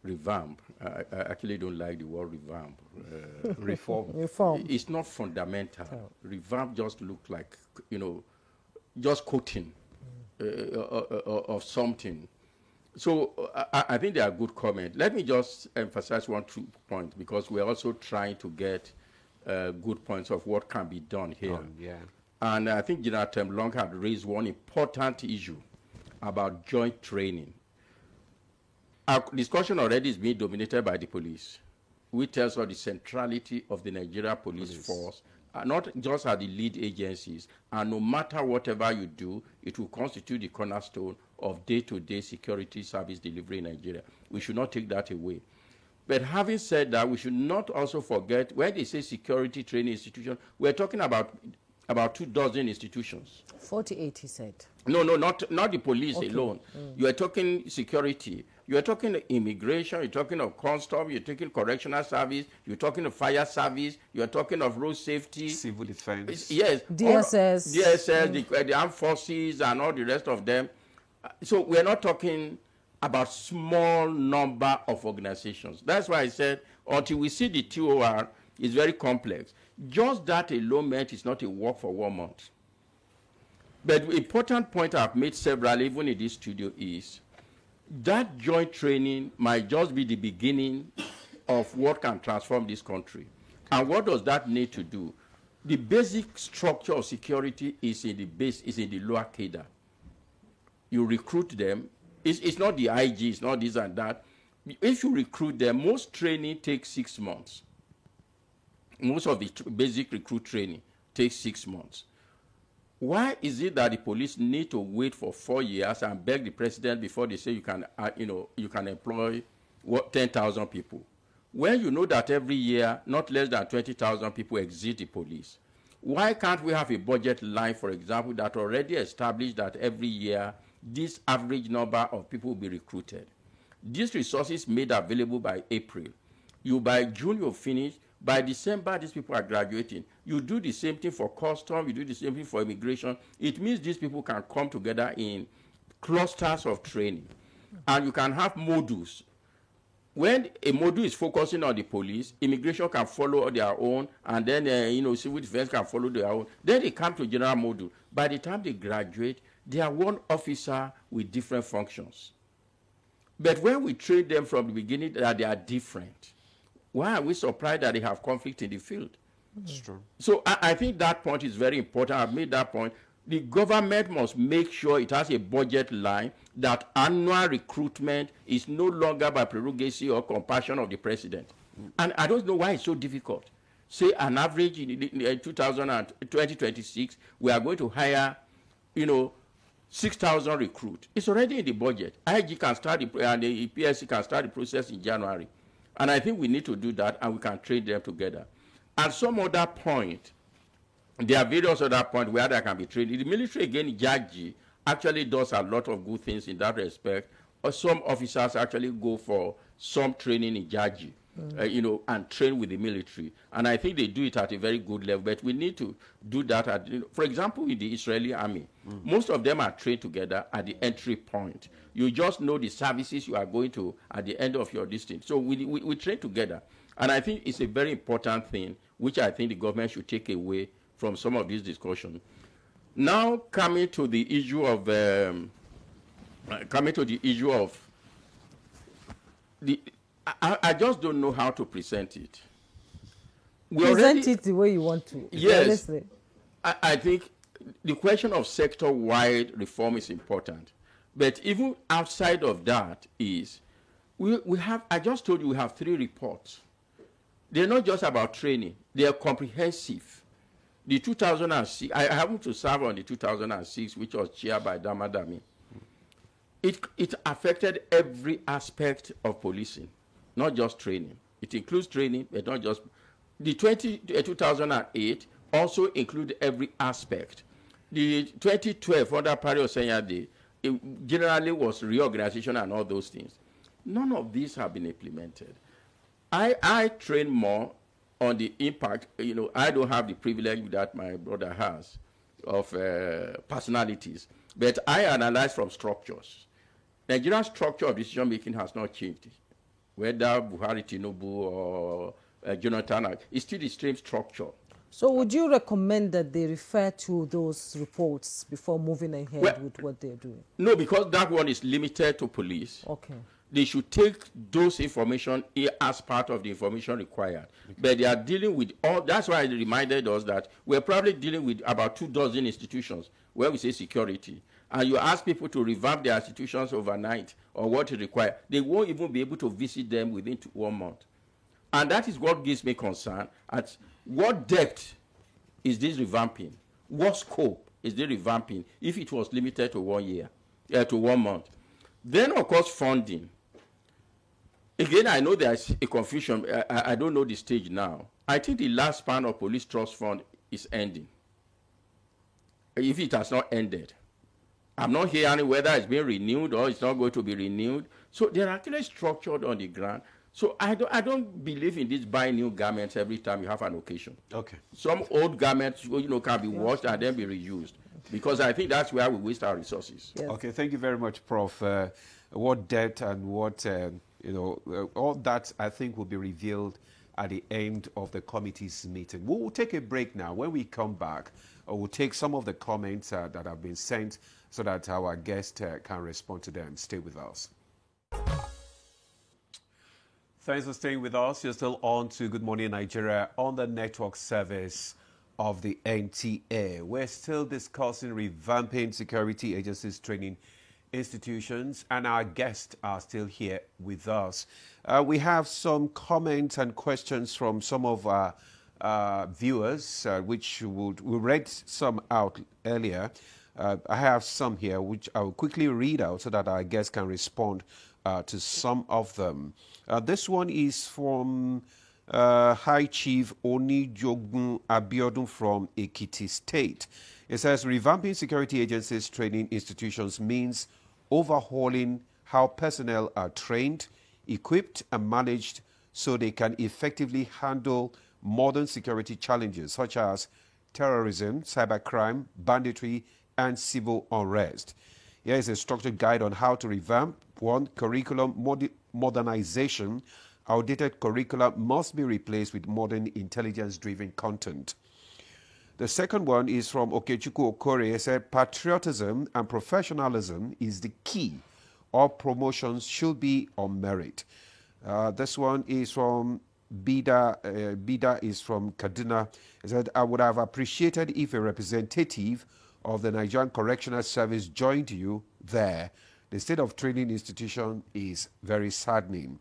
revamp. I actually don't like the word revamp. Reform. Reform. It's not fundamental. Revamp just looks like, just coating of something. So I think they are good comments. Let me just emphasize 2 points, because we're also trying to get good points of what can be done here. Yeah. And I think General Temlong had raised one important issue about joint training. Our discussion already is being dominated by the police, which tells us the centrality of the Nigeria police force, not just at the lead agencies. And no matter whatever you do, it will constitute the cornerstone of day-to-day security service delivery in Nigeria. We should not take that away. But having said that, we should not also forget, when they say security training institution, we're talking about 24 institutions. 48, he said. No, not the police alone. You are talking security. You are talking immigration. You're talking of customs. You're talking correctional service. You're talking of fire service. You are talking of road safety. Civil defense. Yes. DSS. The armed forces and all the rest of them. So we're not talking about small number of organizations. That's why I said, until we see the TOR, It's very complex. Just that alone meant it's not a work for 1 month. But the important point I've made several, even in this studio, is that joint training might just be the beginning of what can transform this country. And what does that need to do? The basic structure of security is in the base, is in the lower cadre. You recruit them. It's not the IG, it's not this and that. If you recruit them, most training takes 6 months. Most of the basic recruit training takes 6 months. Why is it that the police need to wait for 4 years and beg the president before they say you can employ 10,000 people? When you know that every year, not less than 20,000 people exit the police. Why can't we have a budget line, for example, that already established that every year this average number of people will be recruited? These resources made available by April. By June, you'll finish. By December, these people are graduating. You do the same thing for custom, you do the same thing for immigration. It means these people can come together in clusters of training. And you can have modules. When a module is focusing on the police, immigration can follow their own, and then civil defense can follow their own. Then they come to general module. By the time they graduate, they are one officer with different functions. But when we train them from the beginning that they are different, why are we surprised that they have conflict in the field? That's true. So I think that point is very important. I've made that point. The government must make sure it has a budget line that annual recruitment is no longer by prerogative or compassion of the president. And I don't know why it's so difficult. Say an average in 2026, we are going to hire, 6,000 recruits. It's already in the budget. IG can start and the PSC can start the process in January. And I think we need to do that, and we can train them together. At some other point, there are various other points where they can be trained. The military, again, Jaji, actually does a lot of good things in that respect. Or some officers actually go for some training in Jaji, and train with the military. And I think they do it at a very good level. But we need to do that at, for example, in the Israeli army, most of them are trained together at the entry point. You just know the services you are going to at the end of your distance. So we train together. And I think it's a very important thing, which I think the government should take away from some of this discussion. Now, coming to the issue of I just don't know how to present it. Present it the way you want to. Yes. I think the question of sector-wide reform is important. But even outside of that is, we have, I just told you we have 3 reports. They're not just about training. They are comprehensive. The 2006, I happened to serve on the 2006, which was chaired by Damadami. It affected every aspect of policing, not just training. It includes training, but not just. The 2008 also included every aspect. The 2012, under Paris Osenyade, it generally was reorganization and all those things. None of these have been implemented. I train more on the impact. I don't have the privilege that my brother has of personalities, but I analyze from structures. Nigeria's structure of decision making has not changed. Whether Buhari, Tinubu, or Jonathan, it's still the same structure. So would you recommend that they refer to those reports before moving ahead with what they're doing? No, because that one is limited to police. Okay. They should take those information as part of the information required. Okay. But they are dealing with all, that's why they reminded us that we're probably dealing with about 24 institutions where we say security. And you ask people to revamp their institutions overnight or what is required, they won't even be able to visit them within 1 month. And that is what gives me concern. At what depth is this revamping? What scope is the revamping if it was limited to 1 year, to 1 month? Then, of course, funding. Again, I know there's a confusion. I don't know the stage now. I think the last span of Police Trust Fund is ending. If it has not ended. I'm not hearing whether it's being renewed or it's not going to be renewed. So they're actually structured on the ground. So I don't believe in this buying new garments every time you have an occasion. Okay. Some old garments, can be washed and then be reused. Because I think that's where we waste our resources. Yes. Okay, thank you very much, Prof. What depth and what, all that I think will be revealed at the end of the committee's meeting. We will take a break now. When we come back, we'll take some of the comments that have been sent so that our guest can respond to them. Stay with us. Thanks for staying with us. You're still on to Good Morning Nigeria on the network service of the NTA. We're still discussing revamping security agencies training institutions, and our guests are still here with us. We have some comments and questions from some of our viewers, which we read some out earlier. I have some here which I will quickly read out so that our guests can respond to some of them. This one is from High Chief Onijogun Abiodun from Ekiti State. It says, revamping security agencies training institutions means overhauling how personnel are trained, equipped, and managed so they can effectively handle modern security challenges such as terrorism, cybercrime, banditry, and civil unrest. Here is a structured guide on how to revamp. 1. Curriculum modernization. Outdated curricula must be replaced with modern intelligence-driven content. The second one is from Okechukwu Okore. He said, patriotism and professionalism is the key. All promotions should be on merit. This one is from Bida. Bida is from Kaduna. He said, I would have appreciated if a representative of the Nigerian Correctional Service joined you there. The state of training institution is very saddening.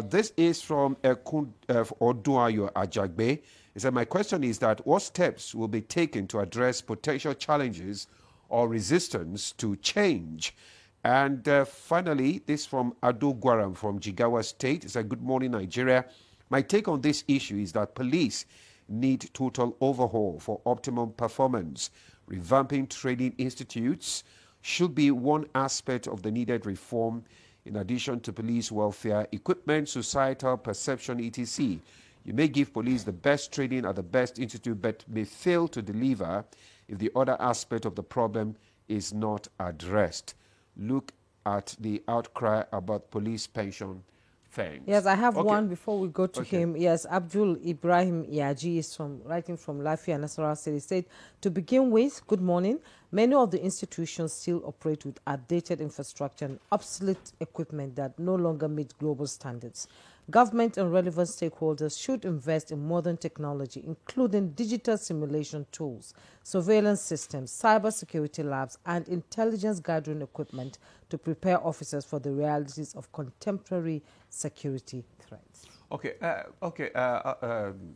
This is from Oduayo Ajagbe. He said, my question is that what steps will be taken to address potential challenges or resistance to change? And finally, this from Ado Gwaram from Jigawa State. He said, good morning, Nigeria. My take on this issue is that police need total overhaul for optimum performance. Revamping training institutes should be one aspect of the needed reform, in addition to police welfare, equipment, societal perception, etc. You may give police the best training at the best institute, but may fail to deliver if the other aspect of the problem is not addressed. Look at the outcry about police pension things. Yes, I have one before we go to him. Yes, Abdul Ibrahim Yaji is writing from Lafia, Nasarawa City State. To begin with, good morning. Many of the institutions still operate with outdated infrastructure and obsolete equipment that no longer meet global standards. Government and relevant stakeholders should invest in modern technology, including digital simulation tools, surveillance systems, cybersecurity labs, and intelligence gathering equipment to prepare officers for the realities of contemporary security threats.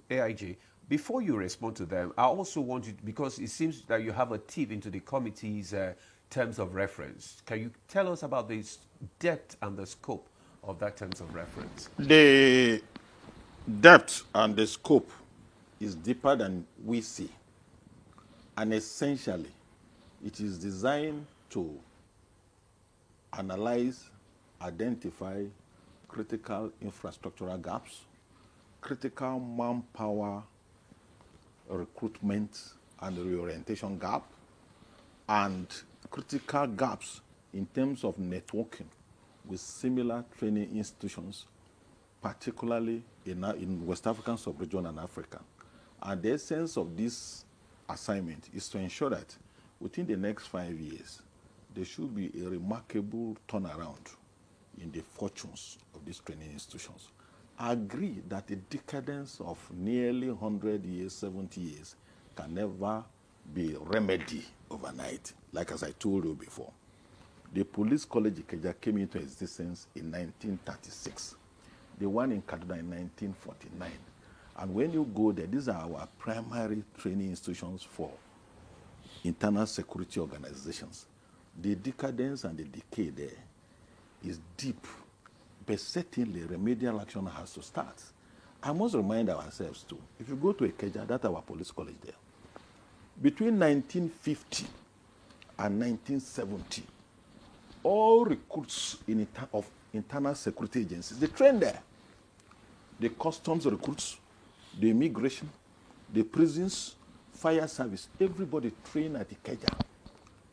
AIG, before you respond to them, I also want you, because it seems that you have a tip into the committee's terms of reference. Can you tell us about the depth and the scope of that terms of reference? The depth and the scope is deeper than we see. And essentially, it is designed to analyze, identify critical infrastructural gaps, critical manpower recruitment and reorientation gap, and critical gaps in terms of networking with similar training institutions, particularly in West African sub-region and Africa. And the essence of this assignment is to ensure that within the next 5 years, there should be a remarkable turnaround in the fortunes of these training institutions. I agree that the decadence of nearly 100 years, 70 years, can never be remedied overnight, like as I told you before. The Police College Ikeja came into existence in 1936. The one in Kaduna in 1949. And when you go there, these are our primary training institutions for internal security organizations. The decadence and the decay there is deep, but certainly remedial action has to start. I must remind ourselves too, if you go to Ikeja, that's our police college there. Between 1950 and 1970, all recruits of internal security agencies, they train there. The customs recruits, the immigration, the prisons, fire service, everybody trained at Ikeja.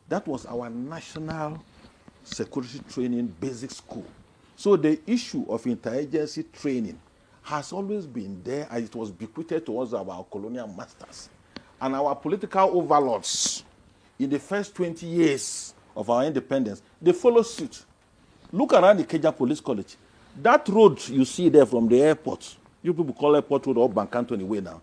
That was our national security training basic school. So the issue of interagency training has always been there, and it was bequeathed to us by our colonial masters. And our political overlords, in the first 20 years of our independence, they follow suit. Look around the Ikeja Police College. That road you see there from the airport, you people call airport road or Bankanto way now,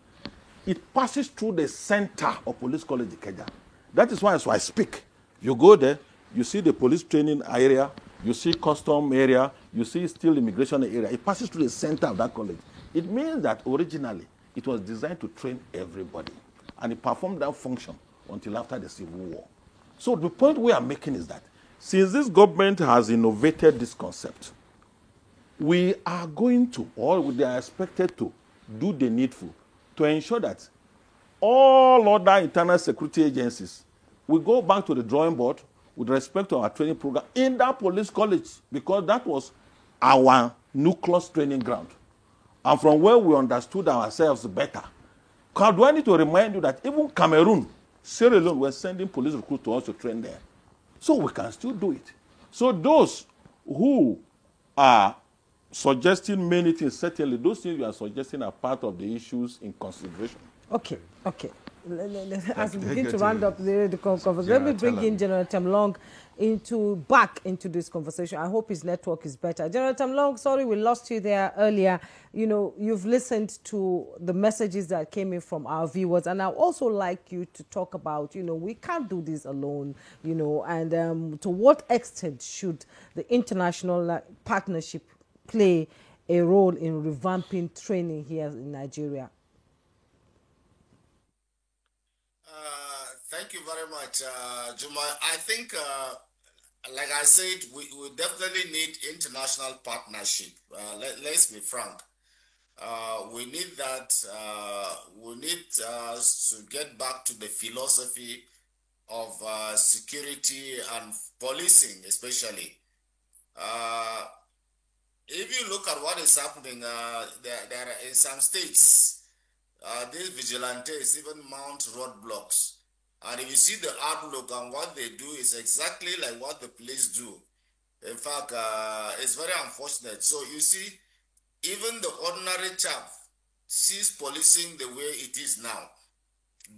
it passes through the center of Police College Ikeja. That is why, as I speak, you go there, you see the police training area, you see custom area, you see still immigration area. It passes through the center of that college. It means that originally it was designed to train everybody, and it performed that function until after the Civil War. So the point we are making is that since this government has innovated this concept, we are going to, or they are expected to, do the needful to ensure that all other internal security agencies will go back to the drawing board with respect to our training program in that police college, because that was our nucleus training ground. And from where we understood ourselves better. Do I need to remind you that even Cameroon, Sierra Leone, were sending police recruits to us to train there. So we can still do it. So those who are suggesting many things, certainly those things you are suggesting are part of the issues in consideration. Okay. As we begin to round up the conversation, let me bring in General Temlong back into this conversation. I hope his network is better. General Temlong, sorry we lost you there earlier. You know, you've listened to the messages that came in from our viewers, and I'd also like you to talk about, you know, we can't do this alone, you know, and to what extent should the international partnership play a role in revamping training here in Nigeria? Thank you very much, Juma. I think, like I said, we definitely need international partnership. Let's be frank. We need that. We need to get back to the philosophy of security and policing, especially. If you look at what is happening, there are in some states, these vigilantes even mount roadblocks. And if you see the outlook and what they do is exactly like what the police do. In fact, it's very unfortunate. So you see, even the ordinary chap sees policing the way it is now,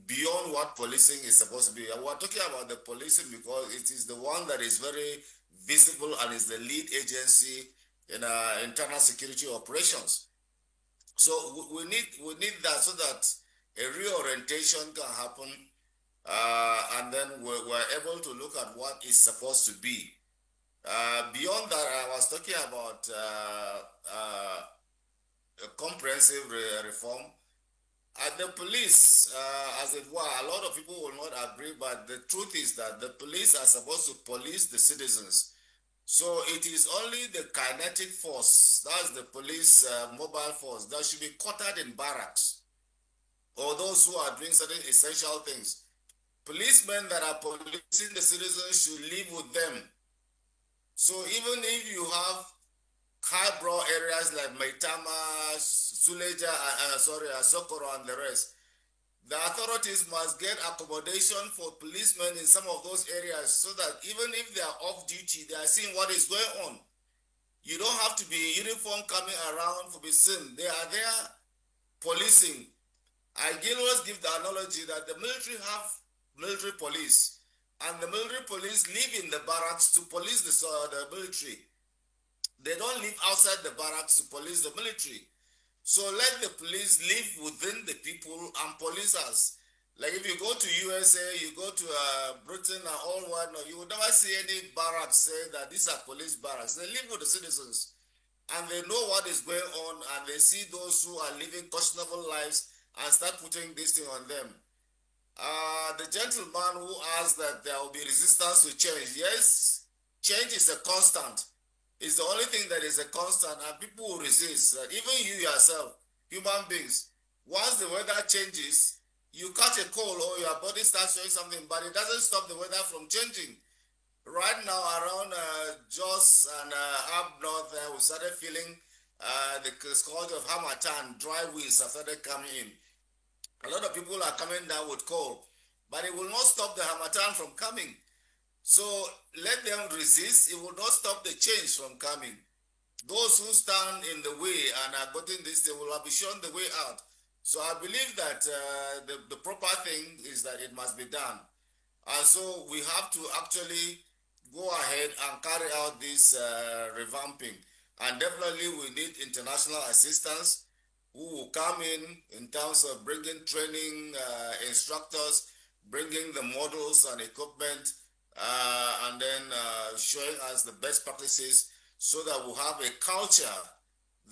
beyond what policing is supposed to be. And we're talking about the policing because it is the one that is very visible and is the lead agency in internal security operations. So we need that so that a reorientation can happen, and then we're able to look at what is supposed to be. Beyond that, I was talking about a comprehensive reform. The police, as it were, a lot of people will not agree, but the truth is that the police are supposed to police the citizens. So it is only the kinetic force, that's the police mobile force, that should be quartered in barracks, or those who are doing certain essential things. Policemen that are policing the citizens should live with them. So even if you have highbrow areas like Maitama, Suleja, Sokoro and the rest, the authorities must get accommodation for policemen in some of those areas so that even if they are off duty, they are seeing what is going on. You don't have to be in uniform coming around to be seen. They are there policing. I always give the analogy that the military have military police, and the military police live in the barracks to police the military. They don't live outside the barracks to police the military. So let the police live within the people and police us. Like if you go to USA, you go to Britain and all whatnot, you will never see any barracks say that these are police barracks. They live with the citizens and they know what is going on, and they see those who are living questionable lives and start putting this thing on them. The gentleman who asked that there will be resistance to change. Yes, change is a constant. It's the only thing that is a constant, and people will resist. Even you yourself, human beings, once the weather changes, you catch a cold or your body starts showing something, but it doesn't stop the weather from changing. Right now, around Jos and up north, we started feeling the scourge of Hamatan, dry winds have started coming in. A lot of people are coming down with cold, but it will not stop the Hamatan from coming. So let them resist. It will not stop the change from coming. those who stand in the way and are getting this, they will be shown the way out. So I believe that the proper thing is that it must be done. And so we have to actually go ahead and carry out this revamping. And definitely we need international assistance who will come in terms of bringing training instructors, bringing the models and equipment, and then showing us the best practices so that we'll have a culture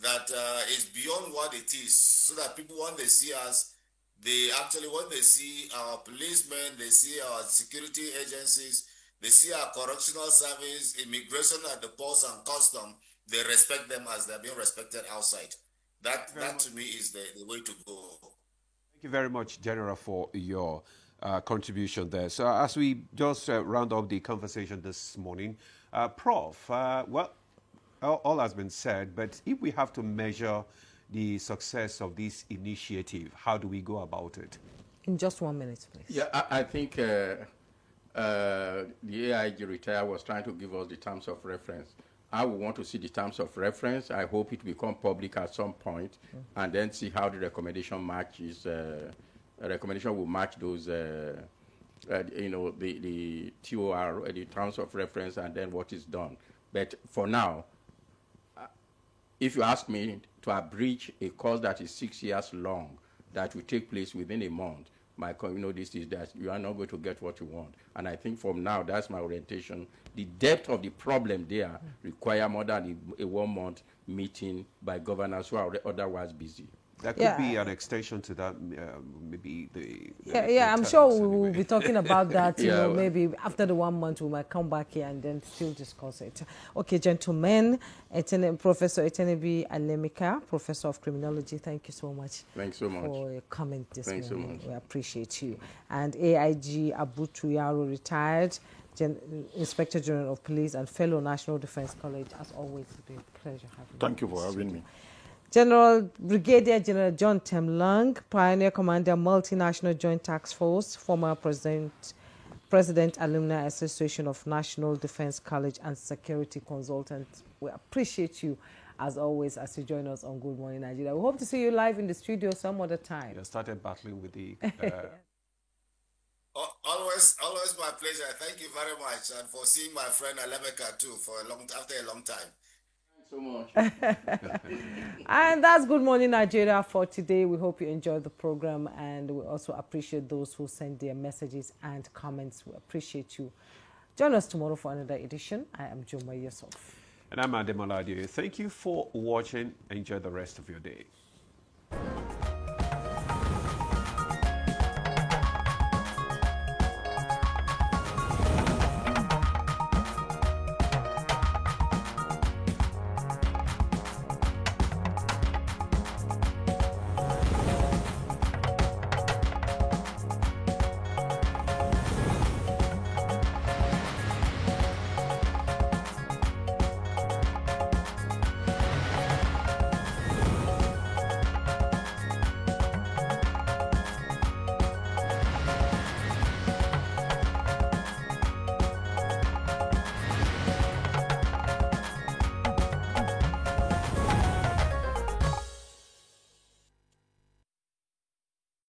that is beyond what it is, so that people, when they see us, they actually, when they see our policemen, they see our security agencies, they see our correctional service, immigration at the ports and custom, they respect them as they're being respected outside. That to me is the way to go. Thank you very much, General, for your contribution there. So as we just round up the conversation this morning, Prof, well, all has been said, but if we have to measure the success of this initiative, how do we go about it? In just 1 minute, please. Yeah, I think the AIG retire was trying to give us the terms of reference. I would want to see the terms of reference. I hope it will become public at some point, and then see how the recommendation matches. Recommendation will match those, the TOR, the terms of reference, and then what is done. But for now, if you ask me to abridge a course that is 6 years long, that will take place within a month, this is that you are not going to get what you want. And I think from now, that's my orientation. The depth of the problem there require more than a 1 month meeting by governors who are otherwise busy. That could be an extension to that, maybe I'm sure we will be talking about that. Maybe after the 1 month, we might come back here and then still discuss it. Okay, gentlemen, Professor Etenebi Alemika, Professor of Criminology, thank you so much. Thanks so much for your comment this morning. So much. We appreciate you. And AIG Abu Tuyaro, retired Inspector General of Police and fellow National Defense College. As always, it's been a pleasure having you. Thank you for having me. Brigadier General John Temlang, Pioneer Commander, Multinational Joint Task Force, former President Alumni Association of National Defense College and Security Consultant. We appreciate you, as always, as you join us on Good Morning Nigeria. We hope to see you live in the studio some other time. You started battling with the... Always my pleasure. Thank you very much, and for seeing my friend Alemeka too after a long time. So much. And that's Good Morning Nigeria for today. We hope you enjoyed the program, and we also appreciate those who send their messages and comments. We appreciate you. Join us tomorrow for another edition. I am Joma Yusuf. And I'm Ademola Adeoye. Thank you for watching. Enjoy the rest of your day.